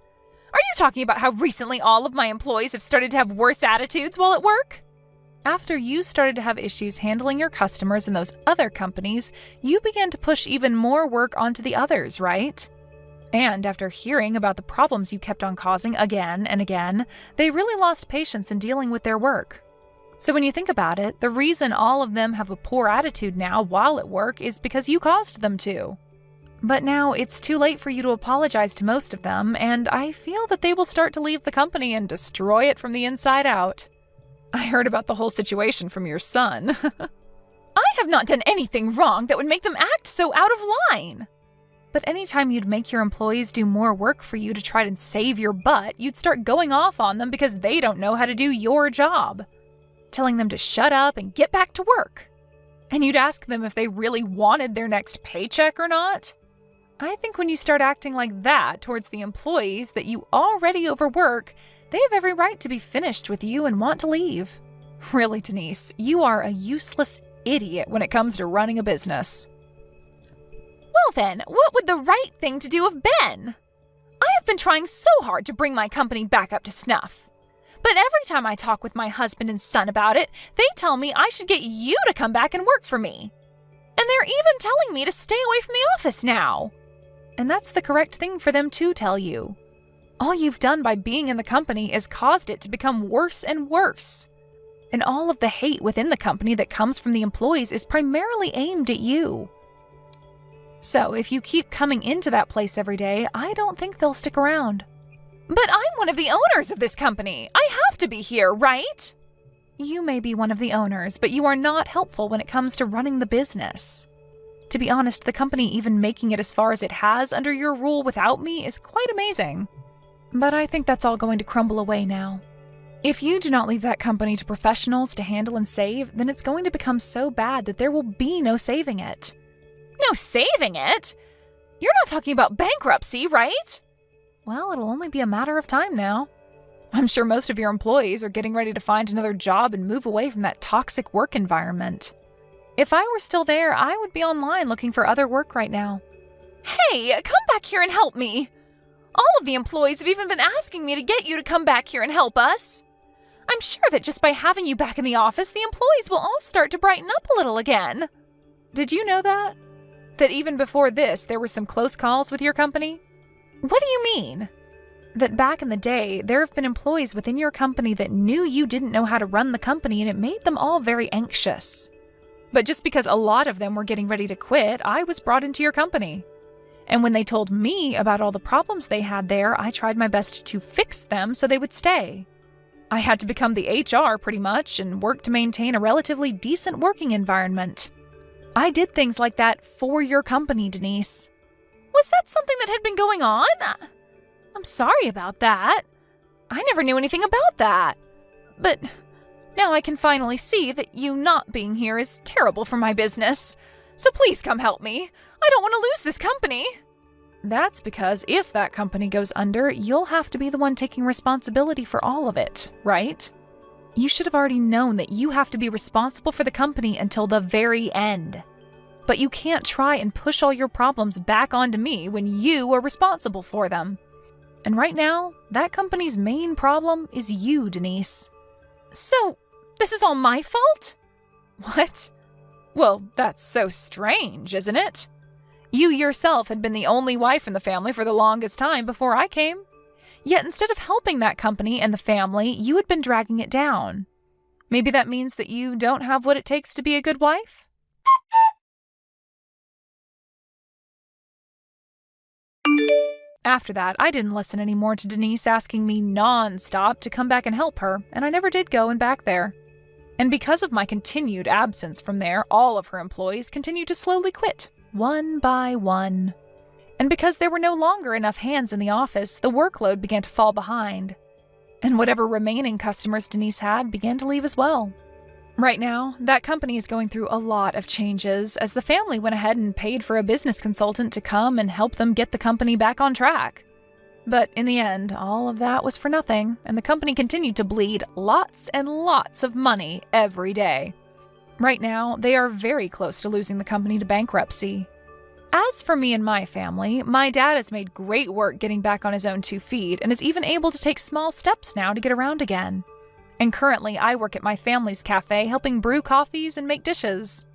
Are you talking about how recently all of my employees have started to have worse attitudes while at work? After you started to have issues handling your customers in those other companies, you began to push even more work onto the others, right? And after hearing about the problems you kept on causing again and again, they really lost patience in dealing with their work. So when you think about it, the reason all of them have a poor attitude now while at work is because you caused them to. But now it's too late for you to apologize to most of them, and I feel that they will start to leave the company and destroy it from the inside out. I heard about the whole situation from your son. I have not done anything wrong that would make them act so out of line. But anytime you'd make your employees do more work for you to try to save your butt, you'd start going off on them because they don't know how to do your job, telling them to shut up and get back to work. And you'd ask them if they really wanted their next paycheck or not. I think when you start acting like that towards the employees that you already overwork, they have every right to be finished with you and want to leave. Really, Denise, you are a useless idiot when it comes to running a business. Well then, what would the right thing to do have been? I have been trying so hard to bring my company back up to snuff. But every time I talk with my husband and son about it, they tell me I should get you to come back and work for me. And they're even telling me to stay away from the office now. And that's the correct thing for them to tell you. All you've done by being in the company is caused it to become worse and worse. And all of the hate within the company that comes from the employees is primarily aimed at you. So if you keep coming into that place every day, I don't think they'll stick around. But I'm one of the owners of this company. I have to be here, right? You may be one of the owners, but you are not helpful when it comes to running the business. To be honest, the company even making it as far as it has under your rule without me is quite amazing. But I think that's all going to crumble away now. If you do not leave that company to professionals to handle and save, then it's going to become so bad that there will be no saving it. No saving it? You're not talking about bankruptcy, right? Well, it'll only be a matter of time now. I'm sure most of your employees are getting ready to find another job and move away from that toxic work environment. If I were still there, I would be online looking for other work right now. Hey, come back here and help me! All of the employees have even been asking me to get you to come back here and help us. I'm sure that just by having you back in the office, the employees will all start to brighten up a little again. Did you know that? That even before this, there were some close calls with your company? What do you mean? That back in the day, there have been employees within your company that knew you didn't know how to run the company and it made them all very anxious. But just because a lot of them were getting ready to quit, I was brought into your company. And when they told me about all the problems they had there, I tried my best to fix them so they would stay. I had to become the HR pretty much and work to maintain a relatively decent working environment. I did things like that for your company, Denise. Was that something that had been going on? I'm sorry about that. I never knew anything about that. But now I can finally see that you not being here is terrible for my business. So please come help me. I don't want to lose this company. That's because if that company goes under, you'll have to be the one taking responsibility for all of it, right? You should have already known that you have to be responsible for the company until the very end. But you can't try and push all your problems back onto me when you are responsible for them. And right now, that company's main problem is you, Denise. So, this is all my fault? What? Well, that's so strange, isn't it? You yourself had been the only wife in the family for the longest time before I came. Yet instead of helping that company and the family, you had been dragging it down. Maybe that means that you don't have what it takes to be a good wife? After that, I didn't listen anymore to Denise asking me non-stop to come back and help her, and I never did go and back there. And because of my continued absence from there, all of her employees continued to slowly quit. one by one. And because there were no longer enough hands in the office, the workload began to fall behind. And whatever remaining customers Denise had began to leave as well. Right now, that company is going through a lot of changes as the family went ahead and paid for a business consultant to come and help them get the company back on track. But in the end, all of that was for nothing, and the company continued to bleed lots and lots of money every day. Right now, they are very close to losing the company to bankruptcy. As for me and my family, my dad has made great work getting back on his own 2 feet and is even able to take small steps now to get around again. And currently, I work at my family's cafe helping brew coffees and make dishes.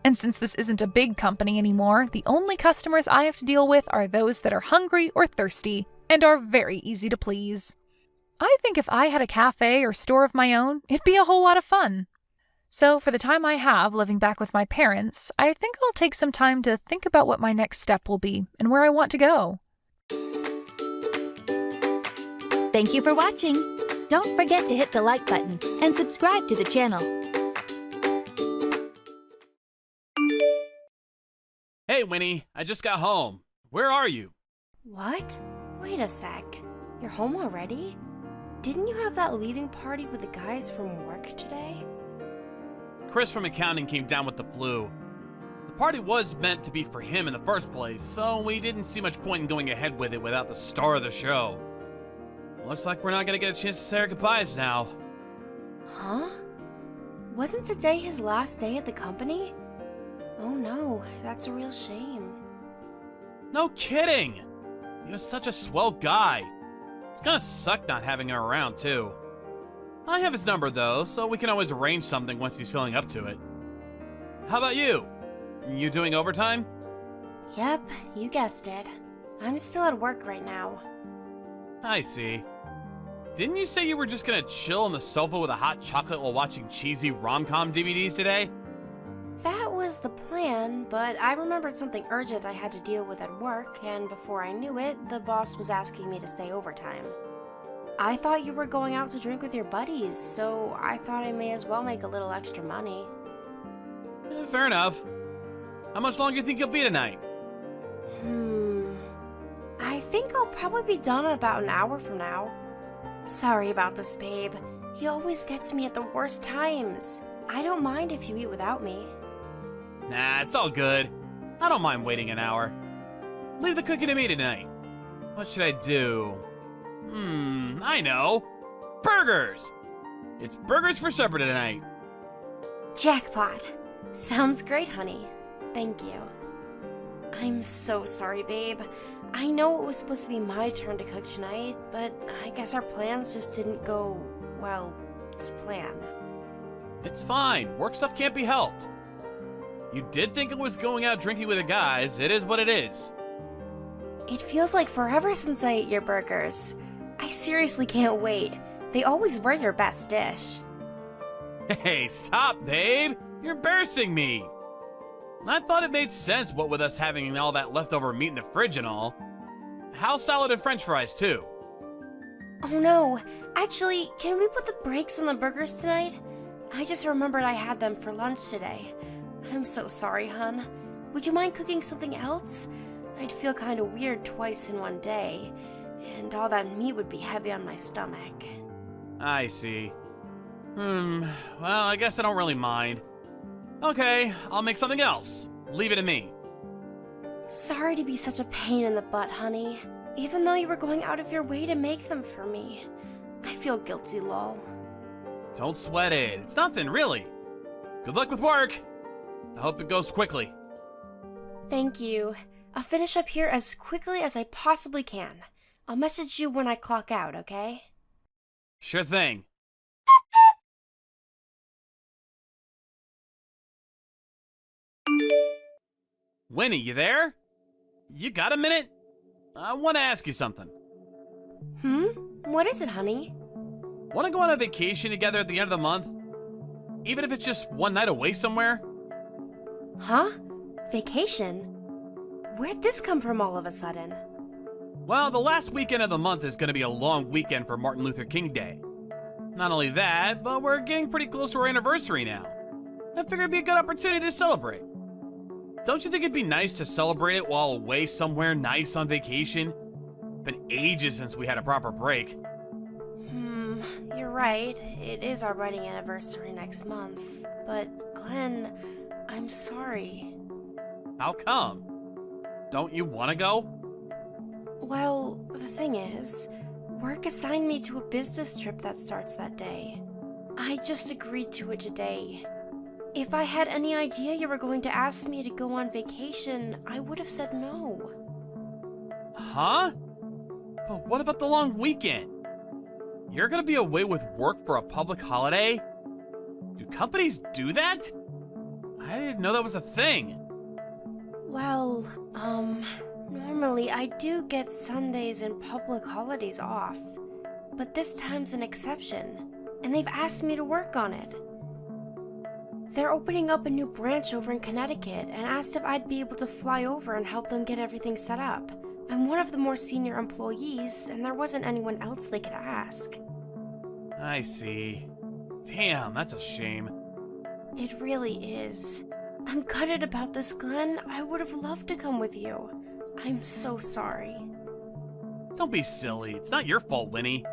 And since this isn't a big company anymore, the only customers I have to deal with are those that are hungry or thirsty and are very easy to please. I think if I had a cafe or store of my own, it'd be a whole lot of fun. So for the time I have living back with my parents, I think I'll take some time to think about what my next step will be and where I want to go. Thank you for watching. Don't forget to hit the like button and subscribe to the channel. Hey, Winnie, I just got home. Where are you? What? Wait a sec. You're home already? Didn't you have that leaving party with the guys from work today? Chris from accounting came down with the flu. The party was meant to be for him in the first place, so we didn't see much point in going ahead with it without the star of the show. Looks like we're not gonna get a chance to say our goodbyes now. Huh? Wasn't today his last day at the company? Oh no, that's a real shame. No kidding! He was such a swell guy. It's gonna suck not having him around, too. I have his number, though, so we can always arrange something once he's feeling up to it. How about you? You doing overtime? Yep, you guessed it. I'm still at work right now. I see. Didn't you say you were just gonna chill on the sofa with a hot chocolate while watching cheesy rom-com DVDs today? That was the plan, but I remembered something urgent I had to deal with at work, and before I knew it, the boss was asking me to stay overtime. I thought you were going out to drink with your buddies, so I thought I may as well make a little extra money. Fair enough. How much longer do you think you'll be tonight? I think I'll probably be done in about an hour from now. Sorry about this, babe. He always gets me at the worst times. I don't mind if you eat without me. Nah, it's all good. I don't mind waiting an hour. Leave the cooking to me tonight. What should I do? I know. Burgers! It's burgers for supper tonight. Jackpot. Sounds great, honey. Thank you. I'm so sorry, babe. I know it was supposed to be my turn to cook tonight, but I guess our plans just didn't go, well, to plan. It's fine. Work stuff can't be helped. You did think it was going out drinking with the guys. It is what it is. It feels like forever since I ate your burgers. I seriously can't wait. They always were your best dish. Hey, stop, babe. You're embarrassing me. I thought it made sense, what with us having all that leftover meat in the fridge and all. House salad and french fries, too. Oh no. Actually, can we put the brakes on the burgers tonight? I just remembered I had them for lunch today. I'm so sorry, hun. Would you mind cooking something else? I'd feel kind of weird twice in one day, and all that meat would be heavy on my stomach. I see. Well, I guess I don't really mind. Okay, I'll make something else. Leave it to me. Sorry to be such a pain in the butt, honey. Even though you were going out of your way to make them for me. I feel guilty, lol. Don't sweat it. It's nothing, really. Good luck with work. I hope it goes quickly. Thank you. I'll finish up here as quickly as I possibly can. I'll message you when I clock out, okay? Sure thing. Winnie, you there? You got a minute? I want to ask you something. What is it, honey? Want to go on a vacation together at the end of the month? Even if it's just one night away somewhere? Huh? Vacation? Where'd this come from all of a sudden? Well, the last weekend of the month is going to be a long weekend for Martin Luther King Day. Not only that, but we're getting pretty close to our anniversary now. I figured it'd be a good opportunity to celebrate. don't you think it'd be nice to celebrate it while away somewhere nice on vacation? Been ages since we had a proper break. You're right. It is our wedding anniversary next month. But, Glenn, I'm sorry. How come? Don't you want to go? Well, the thing is, work assigned me to a business trip that starts that day. I just agreed to it today. If I had any idea you were going to ask me to go on vacation, I would have said no. Huh? But what about the long weekend? You're gonna be away with work for a public holiday? Do companies do that? I didn't know that was a thing. Well, normally I do get Sundays and public holidays off. But this time's an exception, and they've asked me to work on it. They're opening up a new branch over in Connecticut and asked if I'd be able to fly over and help them get everything set up. I'm one of the more senior employees, and there wasn't anyone else they could ask. I see. Damn, that's a shame. It really is. I'm gutted about this, Glenn. I would have loved to come with you. I'm so sorry. Don't be silly. It's not your fault, Winnie.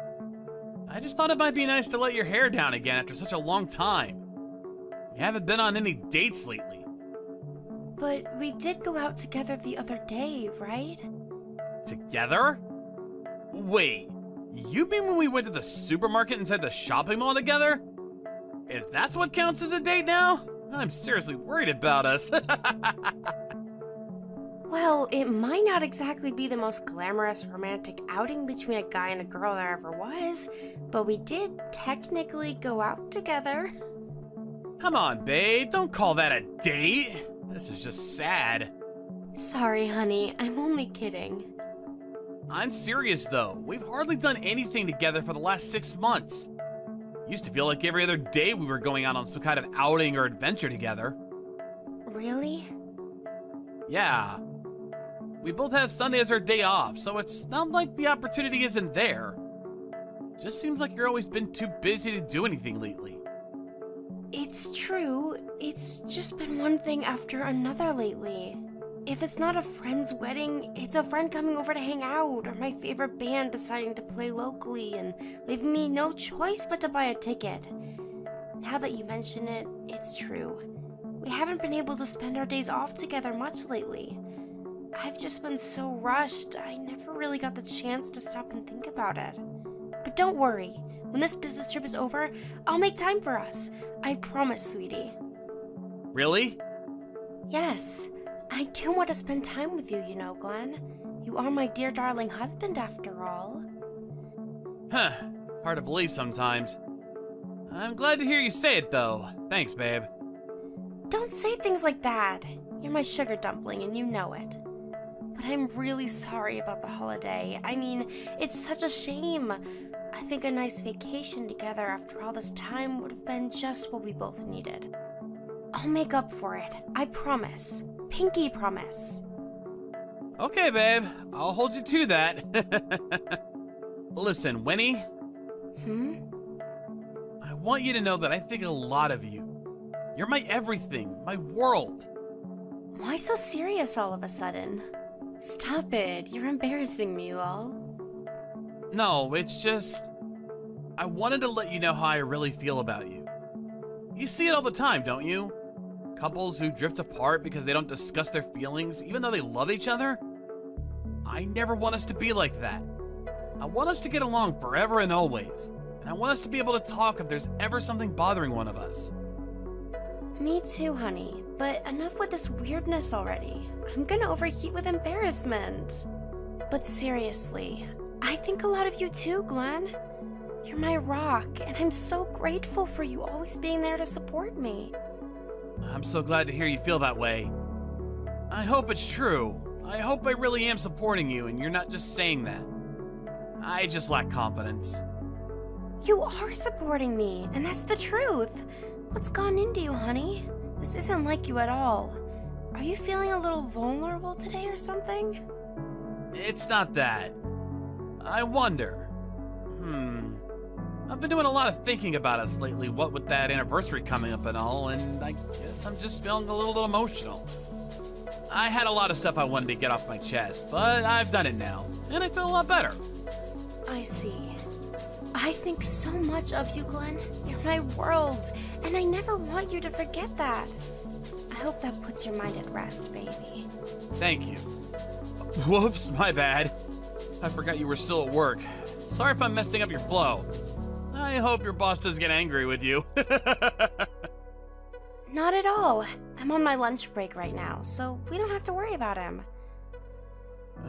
I just thought it might be nice to let your hair down again after such a long time. You haven't been on any dates lately. But we did go out together the other day, right? Together? Wait, you mean when we went to the supermarket inside the shopping mall together? If that's what counts as a date now, I'm seriously worried about us. Well, it might not exactly be the most glamorous romantic outing between a guy and a girl there ever was, but we did technically go out together. Come on, babe, don't call that a date. This is just sad. Sorry, honey, I'm only kidding. I'm serious though. We've hardly done anything together for the last 6 months. Used to feel like every other day we were going out on some kind of outing or adventure together. Really? Yeah. We both have Sunday as our day off, so it's not like the opportunity isn't there. Just seems like you're always been too busy to do anything lately. It's true. It's just been one thing after another lately. If it's not a friend's wedding, it's a friend coming over to hang out, or my favorite band deciding to play locally and leaving me no choice but to buy a ticket. Now that you mention it, it's true. We haven't been able to spend our days off together much lately. I've just been so rushed, I never really got the chance to stop and think about it. But don't worry, when this business trip is over, I'll make time for us. I promise, sweetie. Really? Yes. I do want to spend time with you, you know, Glenn. You are my dear darling husband, after all. Huh. Hard to believe sometimes. I'm glad to hear you say it, though. Thanks, babe. Don't say things like that. You're my sugar dumpling, and you know it. But I'm really sorry about the holiday. I mean, it's such a shame. I think a nice vacation together after all this time would have been just what we both needed. I'll make up for it. I promise. Pinky promise. Okay, babe. I'll hold you to that. Listen, Winnie. I want you to know that I think a lot of you. You're my everything, my world. Why so serious all of a sudden? Stop it. You're embarrassing me, lol. No, it's just... I wanted to let you know how I really feel about you. You see it all the time, don't you? Couples who drift apart because they don't discuss their feelings, even though they love each other? I never want us to be like that. I want us to get along forever and always. And I want us to be able to talk if there's ever something bothering one of us. Me too, honey. But enough with this weirdness already. I'm gonna overheat with embarrassment. But seriously, I think a lot of you too, Glenn. You're my rock, and I'm so grateful for you always being there to support me. I'm so glad to hear you feel that way. I hope it's true. I hope I really am supporting you and you're not just saying that. I just lack confidence. You are supporting me, and that's the truth. What's gone into you, honey? This isn't like you at all. Are you feeling a little vulnerable today or something? It's not that. I wonder. I've been doing a lot of thinking about us lately, what with that anniversary coming up and all, and I guess I'm just feeling a little emotional. I had a lot of stuff I wanted to get off my chest, but I've done it now, and I feel a lot better. I see. I think so much of you, Glenn. You're my world, and I never want you to forget that. I hope that puts your mind at rest, baby. Thank you. Whoops, my bad. I forgot you were still at work. Sorry if I'm messing up your flow. I hope your boss doesn't get angry with you. Not at all. I'm on my lunch break right now, so we don't have to worry about him.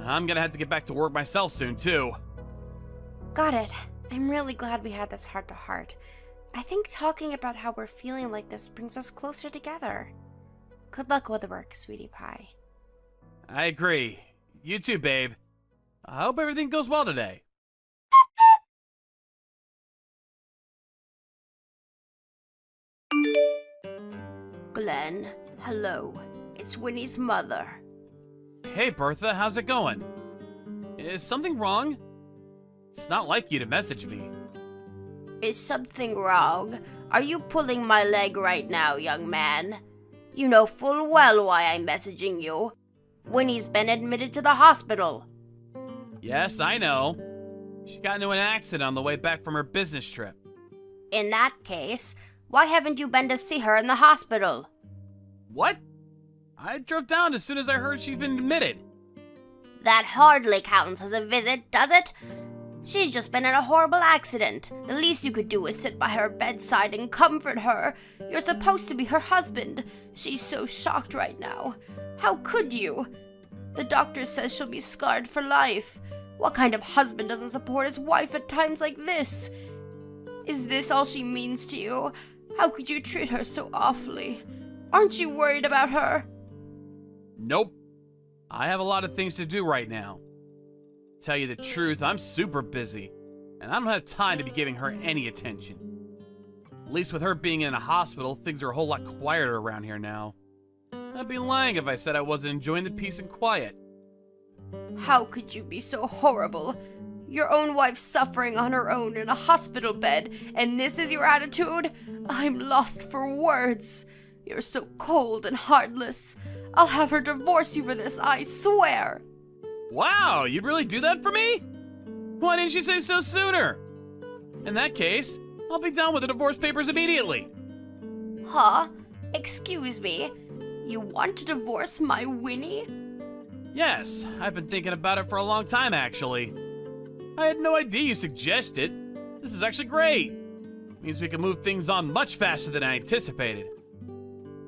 I'm gonna have to get back to work myself soon, too. Got it. I'm really glad we had this heart-to-heart. I think talking about how we're feeling like this brings us closer together. Good luck with the work, sweetie pie. I agree. You too, babe. I hope everything goes well today. Glenn, hello. It's Winnie's mother. Hey, Bertha, how's it going? Is something wrong? It's not like you to message me. Is something wrong? Are you pulling my leg right now, young man? You know full well why I'm messaging you. Winnie's been admitted to the hospital. Yes, I know. She got into an accident on the way back from her business trip. In that case, why haven't you been to see her in the hospital? What? I drove down as soon as I heard she's been admitted. That hardly counts as a visit, does it? She's just been in a horrible accident. The least you could do is sit by her bedside and comfort her. You're supposed to be her husband. She's so shocked right now. How could you? The doctor says she'll be scarred for life. What kind of husband doesn't support his wife at times like this? Is this all she means to you? How could you treat her so awfully? Aren't you worried about her? Nope. I have a lot of things to do right now. Tell you the truth, I'm super busy, and I don't have time to be giving her any attention. At least with her being in a hospital, things are a whole lot quieter around here now. I'd be lying if I said I wasn't enjoying the peace and quiet. How could you be so horrible? Your own wife's suffering on her own in a hospital bed, and this is your attitude? I'm lost for words. You're so cold and heartless. I'll have her divorce you for this, I swear. Wow, you'd really do that for me? Why didn't you say so sooner? In that case, I'll be done with the divorce papers immediately. Huh? Excuse me? You want to divorce my Winnie? Yes, I've been thinking about it for a long time, actually. I had no idea you suggested. This is actually great. Means we can move things on much faster than I anticipated.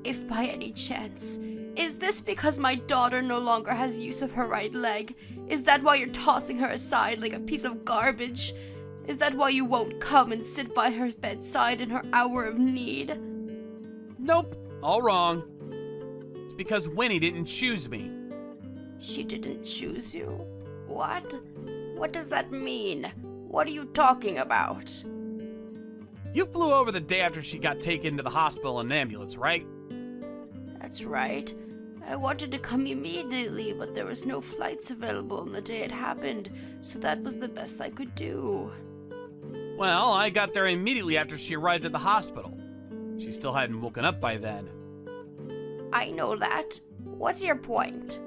If by any chance, is this because my daughter no longer has use of her right leg? Is that why you're tossing her aside like a piece of garbage? Is that why you won't come and sit by her bedside in her hour of need? Nope, all wrong. It's because Winnie didn't choose me. She didn't choose you? What? What does that mean? What are you talking about? You flew over the day after she got taken to the hospital in an ambulance, right? That's right. I wanted to come immediately, but there was no flights available on the day it happened, so that was the best I could do. Well, I got there immediately after she arrived at the hospital. She still hadn't woken up by then. I know that. What's your point?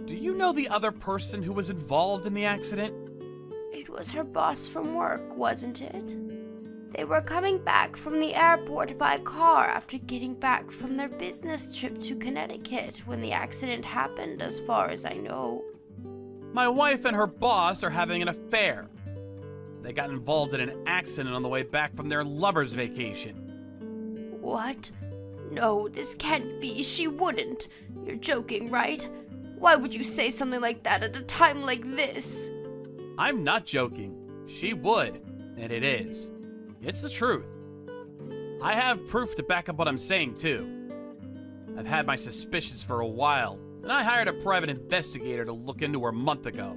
Do you know the other person who was involved in the accident? It was her boss from work, wasn't it? They were coming back from the airport by car after getting back from their business trip to Connecticut when the accident happened, as far as I know. My wife and her boss are having an affair. They got involved in an accident on the way back from their lover's vacation. What? No, this can't be. She wouldn't. You're joking, right? Why would you say something like that at a time like this? I'm not joking. She would, and it is. It's the truth. I have proof to back up what I'm saying, too. I've had my suspicions for a while, and I hired a private investigator to look into her a month ago.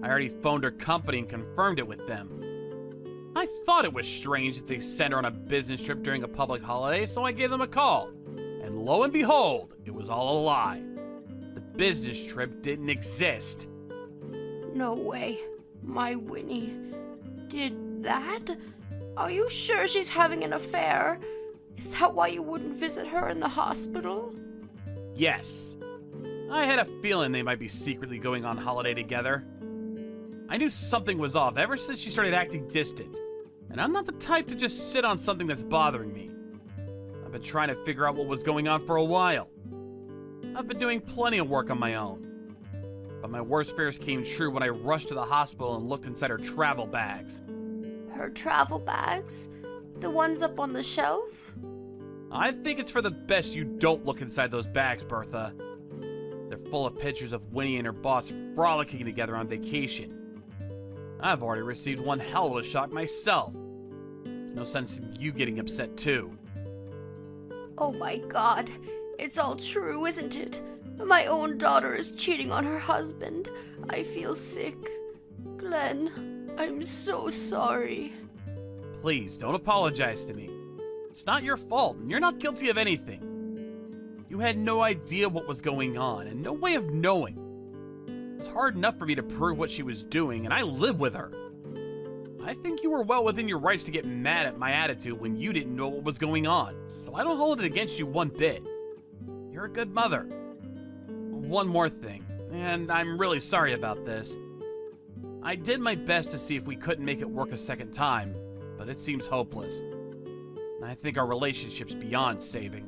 I already phoned her company and confirmed it with them. I thought it was strange that they sent her on a business trip during a public holiday, so I gave them a call. And lo and behold, it was all a lie. The business trip didn't exist. No way. My Winnie did that? Are you sure she's having an affair? Is that why you wouldn't visit her in the hospital? Yes. I had a feeling they might be secretly going on holiday together. I knew something was off ever since she started acting distant, and I'm not the type to just sit on something that's bothering me. I've been trying to figure out what was going on for a while. I've been doing plenty of work on my own. But my worst fears came true when I rushed to the hospital and looked inside her travel bags. Her travel bags? The ones up on the shelf? I think it's for the best you don't look inside those bags, Bertha. They're full of pictures of Winnie and her boss frolicking together on vacation. I've already received one hell of a shock myself. There's no sense in you getting upset too. Oh my god, it's all true, isn't it? My own daughter is cheating on her husband. I feel sick. Glenn, I'm so sorry. Please, don't apologize to me. It's not your fault, and you're not guilty of anything. You had no idea what was going on, and no way of knowing. It was hard enough for me to prove what she was doing, and I live with her. I think you were well within your rights to get mad at my attitude when you didn't know what was going on, so I don't hold it against you one bit. You're a good mother. One more thing, and I'm really sorry about this. I did my best to see if we couldn't make it work a second time, but it seems hopeless. I think our relationship's beyond saving.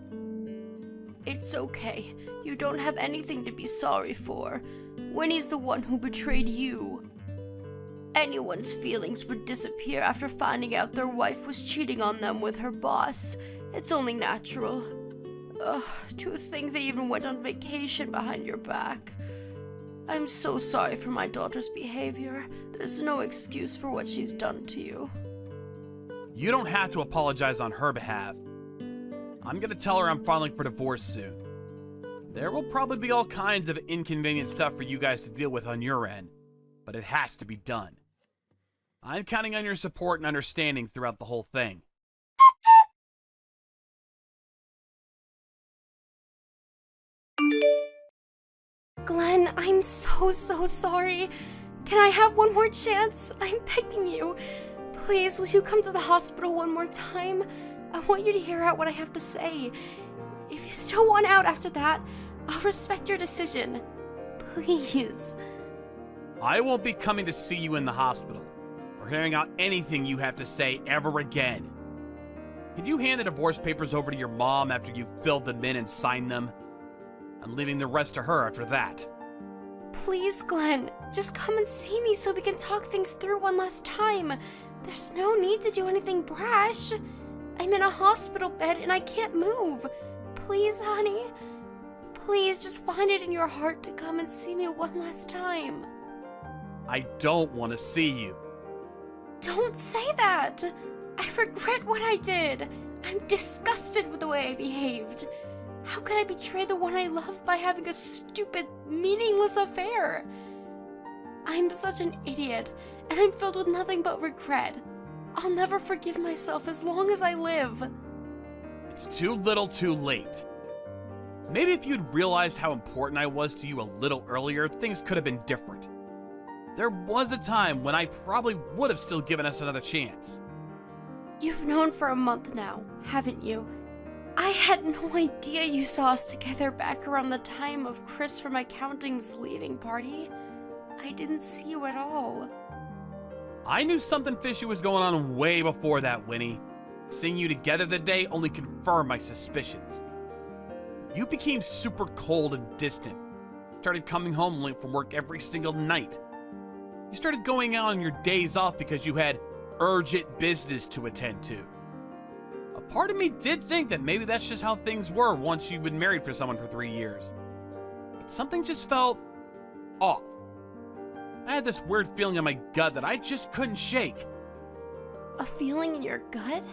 It's okay. You don't have anything to be sorry for. Winnie's the one who betrayed you. Anyone's feelings would disappear after finding out their wife was cheating on them with her boss. It's only natural. Ugh, to think they even went on vacation behind your back. I'm so sorry for my daughter's behavior. There's no excuse for what she's done to you. You don't have to apologize on her behalf. I'm gonna tell her I'm filing for divorce soon. There will probably be all kinds of inconvenient stuff for you guys to deal with on your end, but it has to be done. I'm counting on your support and understanding throughout the whole thing. Glenn, I'm so sorry. Can I have one more chance? I'm begging you. Please, will you come to the hospital one more time? I want you to hear out what I have to say. If you still want out after that, I'll respect your decision. Please. I won't be coming to see you in the hospital, or hearing out anything you have to say ever again. Can you hand the divorce papers over to your mom after you've filled them in and signed them? I'm leaving the rest to her after that. Please, Glenn, just come and see me so we can talk things through one last time. There's no need to do anything brash. I'm in a hospital bed and I can't move. Please, honey. Please, just find it in your heart to come and see me one last time. I don't want to see you. Don't say that. I regret what I did. I'm disgusted with the way I behaved. How could I betray the one I love by having a stupid, meaningless affair? I'm such an idiot, and I'm filled with nothing but regret. I'll never forgive myself as long as I live. It's too little too late. Maybe if you'd realized how important I was to you a little earlier, things could have been different. There was a time when I probably would have still given us another chance. You've known for a month now, haven't you? I had no idea you saw us together back around the time of Chris from accounting's leaving party. I didn't see you at all. I knew something fishy was going on way before that, Winnie. Seeing you together that day only confirmed my suspicions. You became super cold and distant. Started coming home late from work every single night. You started going out on your days off because you had urgent business to attend to. A part of me did think that maybe that's just how things were once you've been married for someone for 3 years. But something just felt off. I had this weird feeling in my gut that I just couldn't shake. A feeling in your gut?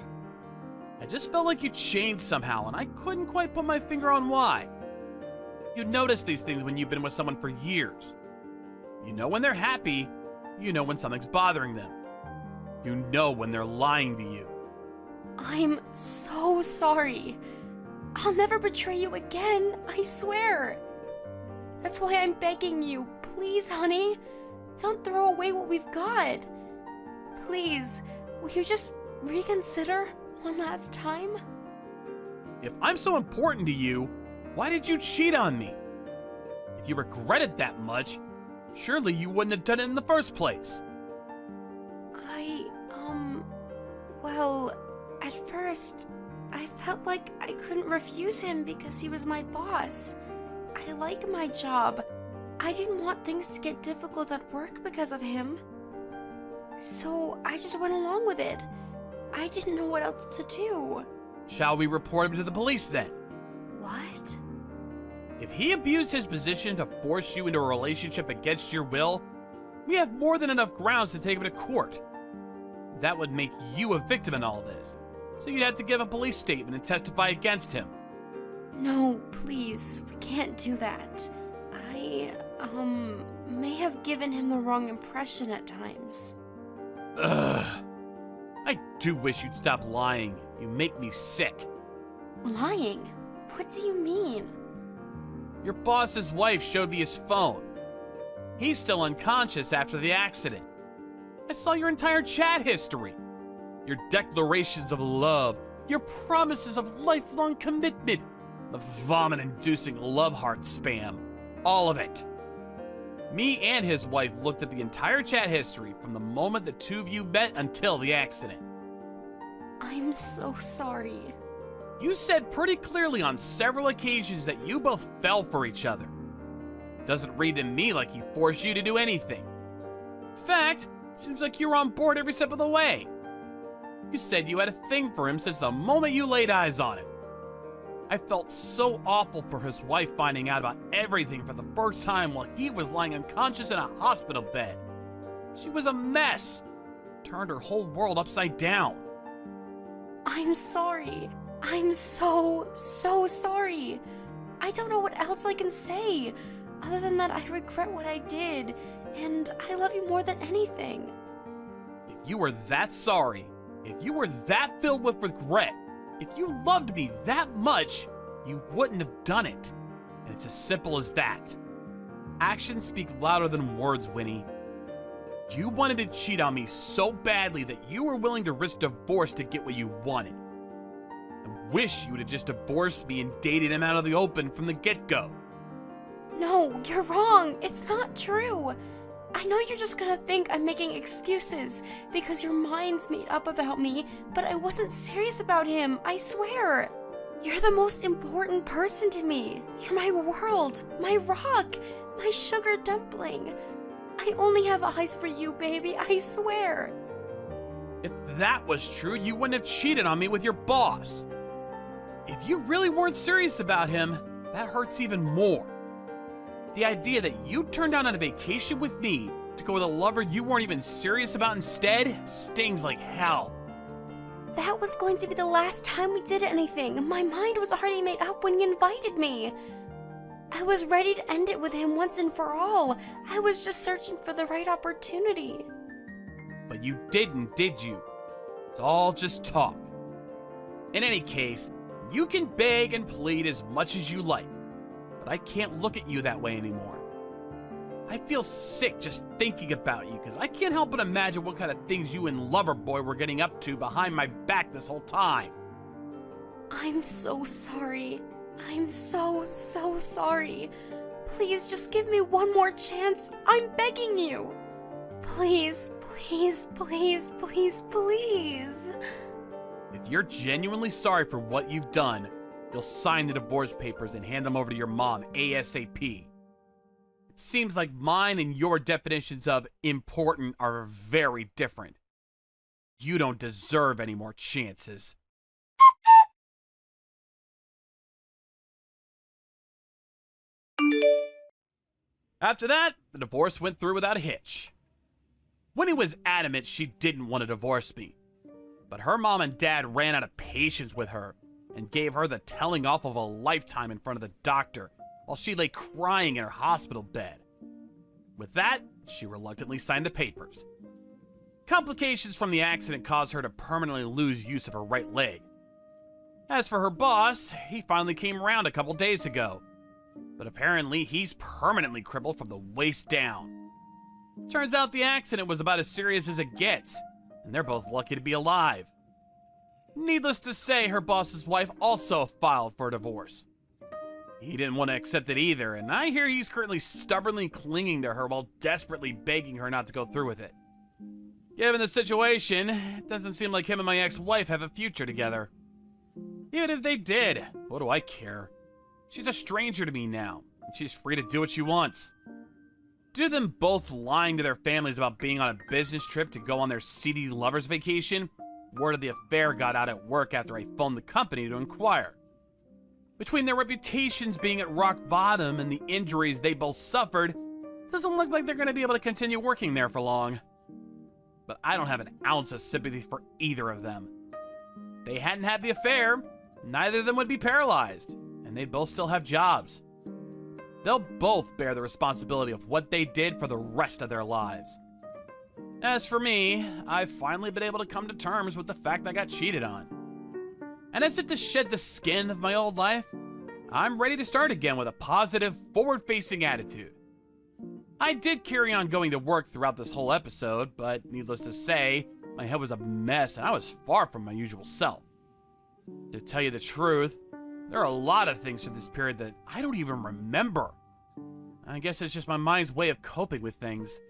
I just felt like you changed somehow, and I couldn't quite put my finger on why. You notice these things when you've been with someone for years. You know when they're happy, you know when something's bothering them. You know when they're lying to you. I'm so sorry. I'll never betray you again, I swear. That's why I'm begging you. Please, honey, don't throw away what we've got. Please, will you just reconsider one last time? If I'm so important to you, why did you cheat on me? If you regretted that much, surely you wouldn't have done it in the first place. Well, at first, I felt like I couldn't refuse him because he was my boss. I like my job. I didn't want things to get difficult at work because of him. So I just went along with it. I didn't know what else to do. Shall we report him to the police then? What? If he abused his position to force you into a relationship against your will, we have more than enough grounds to take him to court. That would make you a victim in all this, so you'd have to give a police statement and testify against him. No, please, we can't do that. I, may have given him the wrong impression at times. Ugh. I do wish you'd stop lying. You make me sick. Lying? What do you mean? Your boss's wife showed me his phone. He's still unconscious after the accident. I saw your entire chat history. Your declarations of love, your promises of lifelong commitment, the vomit-inducing love heart spam. All of it. Me and his wife looked at the entire chat history from the moment the two of you met until the accident. I'm so sorry. You said pretty clearly on several occasions that you both fell for each other. Doesn't read to me like he forced you to do anything. In fact, seems like you were on board every step of the way. You said you had a thing for him since the moment you laid eyes on him. I felt so awful for his wife finding out about everything for the first time while he was lying unconscious in a hospital bed. She was a mess. Turned her whole world upside down. I'm sorry. I'm so sorry. I don't know what else I can say, other than that I regret what I did, and I love you more than anything. If you were that sorry, if you were that filled with regret, if you loved me that much, you wouldn't have done it. And it's as simple as that. Actions speak louder than words, Winnie. You wanted to cheat on me so badly that you were willing to risk divorce to get what you wanted. I wish you would have just divorced me and dated him out of the open from the get-go. No, you're wrong. It's not true. I know you're just gonna think I'm making excuses because your mind's made up about me, but I wasn't serious about him, I swear. You're the most important person to me. You're my world, my rock, my sugar dumpling. I only have eyes for you, baby, I swear. If that was true, you wouldn't have cheated on me with your boss. If you really weren't serious about him, that hurts even more. The idea that you turned down on a vacation with me to go with a lover you weren't even serious about instead stings like hell. That was going to be the last time we did anything. My mind was already made up when you invited me. I was ready to end it with him once and for all. I was just searching for the right opportunity. But you didn't, did you? It's all just talk. In any case, you can beg and plead as much as you like, but I can't look at you that way anymore. I feel sick just thinking about you because I can't help but imagine what kind of things you and Loverboy were getting up to behind my back this whole time. I'm so sorry. I'm so sorry. Please just give me one more chance. I'm begging you. Please, please, please, please, please. If you're genuinely sorry for what you've done, you'll sign the divorce papers and hand them over to your mom ASAP. It seems like mine and your definitions of important are very different. You don't deserve any more chances. After that, the divorce went through without a hitch. Winnie was adamant she didn't want to divorce me, but her mom and dad ran out of patience with her and gave her the telling off of a lifetime in front of the doctor while she lay crying in her hospital bed. With that, she reluctantly signed the papers. Complications from the accident caused her to permanently lose use of her right leg. As for her boss, he finally came around a couple days ago, but apparently he's permanently crippled from the waist down. Turns out the accident was about as serious as it gets, and they're both lucky to be alive. Needless to say, her boss's wife also filed for a divorce. He didn't want to accept it either, and I hear he's currently stubbornly clinging to her while desperately begging her not to go through with it. Given the situation, it doesn't seem like him and my ex-wife have a future together. Even if they did, what do I care? She's a stranger to me now, and she's free to do what she wants. Due to them both lying to their families about being on a business trip to go on their seedy lovers vacation, word of the affair got out at work after I phoned the company to inquire. Between their reputations being at rock bottom and the injuries they both suffered, doesn't look like they're going to be able to continue working there for long. But I don't have an ounce of sympathy for either of them. If they hadn't had the affair, neither of them would be paralyzed, and they'd both still have jobs. They'll both bear the responsibility of what they did for the rest of their lives. As for me, I've finally been able to come to terms with the fact I got cheated on. And as if to shed the skin of my old life, I'm ready to start again with a positive, forward-facing attitude. I did carry on going to work throughout this whole episode, but needless to say, my head was a mess and I was far from my usual self. To tell you the truth, there are a lot of things from this period that I don't even remember. I guess it's just my mind's way of coping with things.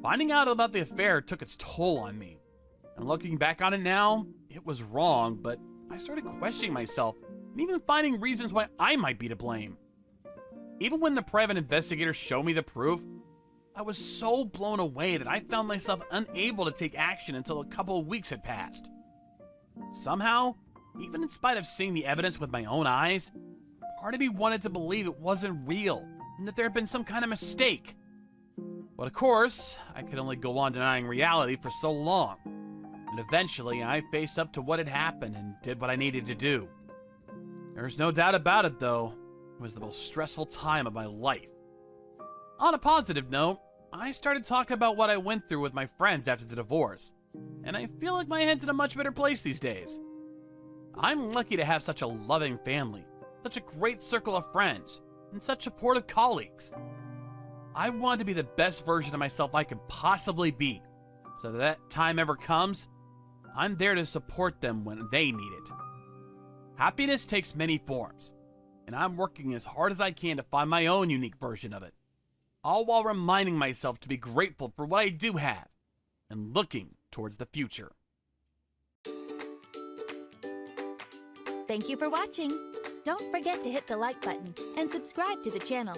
Finding out about the affair took its toll on me. And looking back on it now, it was wrong, but I started questioning myself and even finding reasons why I might be to blame. Even when the private investigators showed me the proof, I was so blown away that I found myself unable to take action until a couple of weeks had passed. Somehow, even in spite of seeing the evidence with my own eyes, part of me wanted to believe it wasn't real and that there had been some kind of mistake. But of course, I could only go on denying reality for so long. And eventually, I faced up to what had happened and did what I needed to do. There's no doubt about it, though. It was the most stressful time of my life. On a positive note, I started talking about what I went through with my friends after the divorce, and I feel like my head's in a much better place these days. I'm lucky to have such a loving family, such a great circle of friends, and such supportive colleagues. I want to be the best version of myself I could possibly be, so that time ever comes, I'm there to support them when they need it. Happiness takes many forms, and I'm working as hard as I can to find my own unique version of it, all while reminding myself to be grateful for what I do have and looking towards the future. Thank you for watching. Don't forget to hit the like button and subscribe to the channel.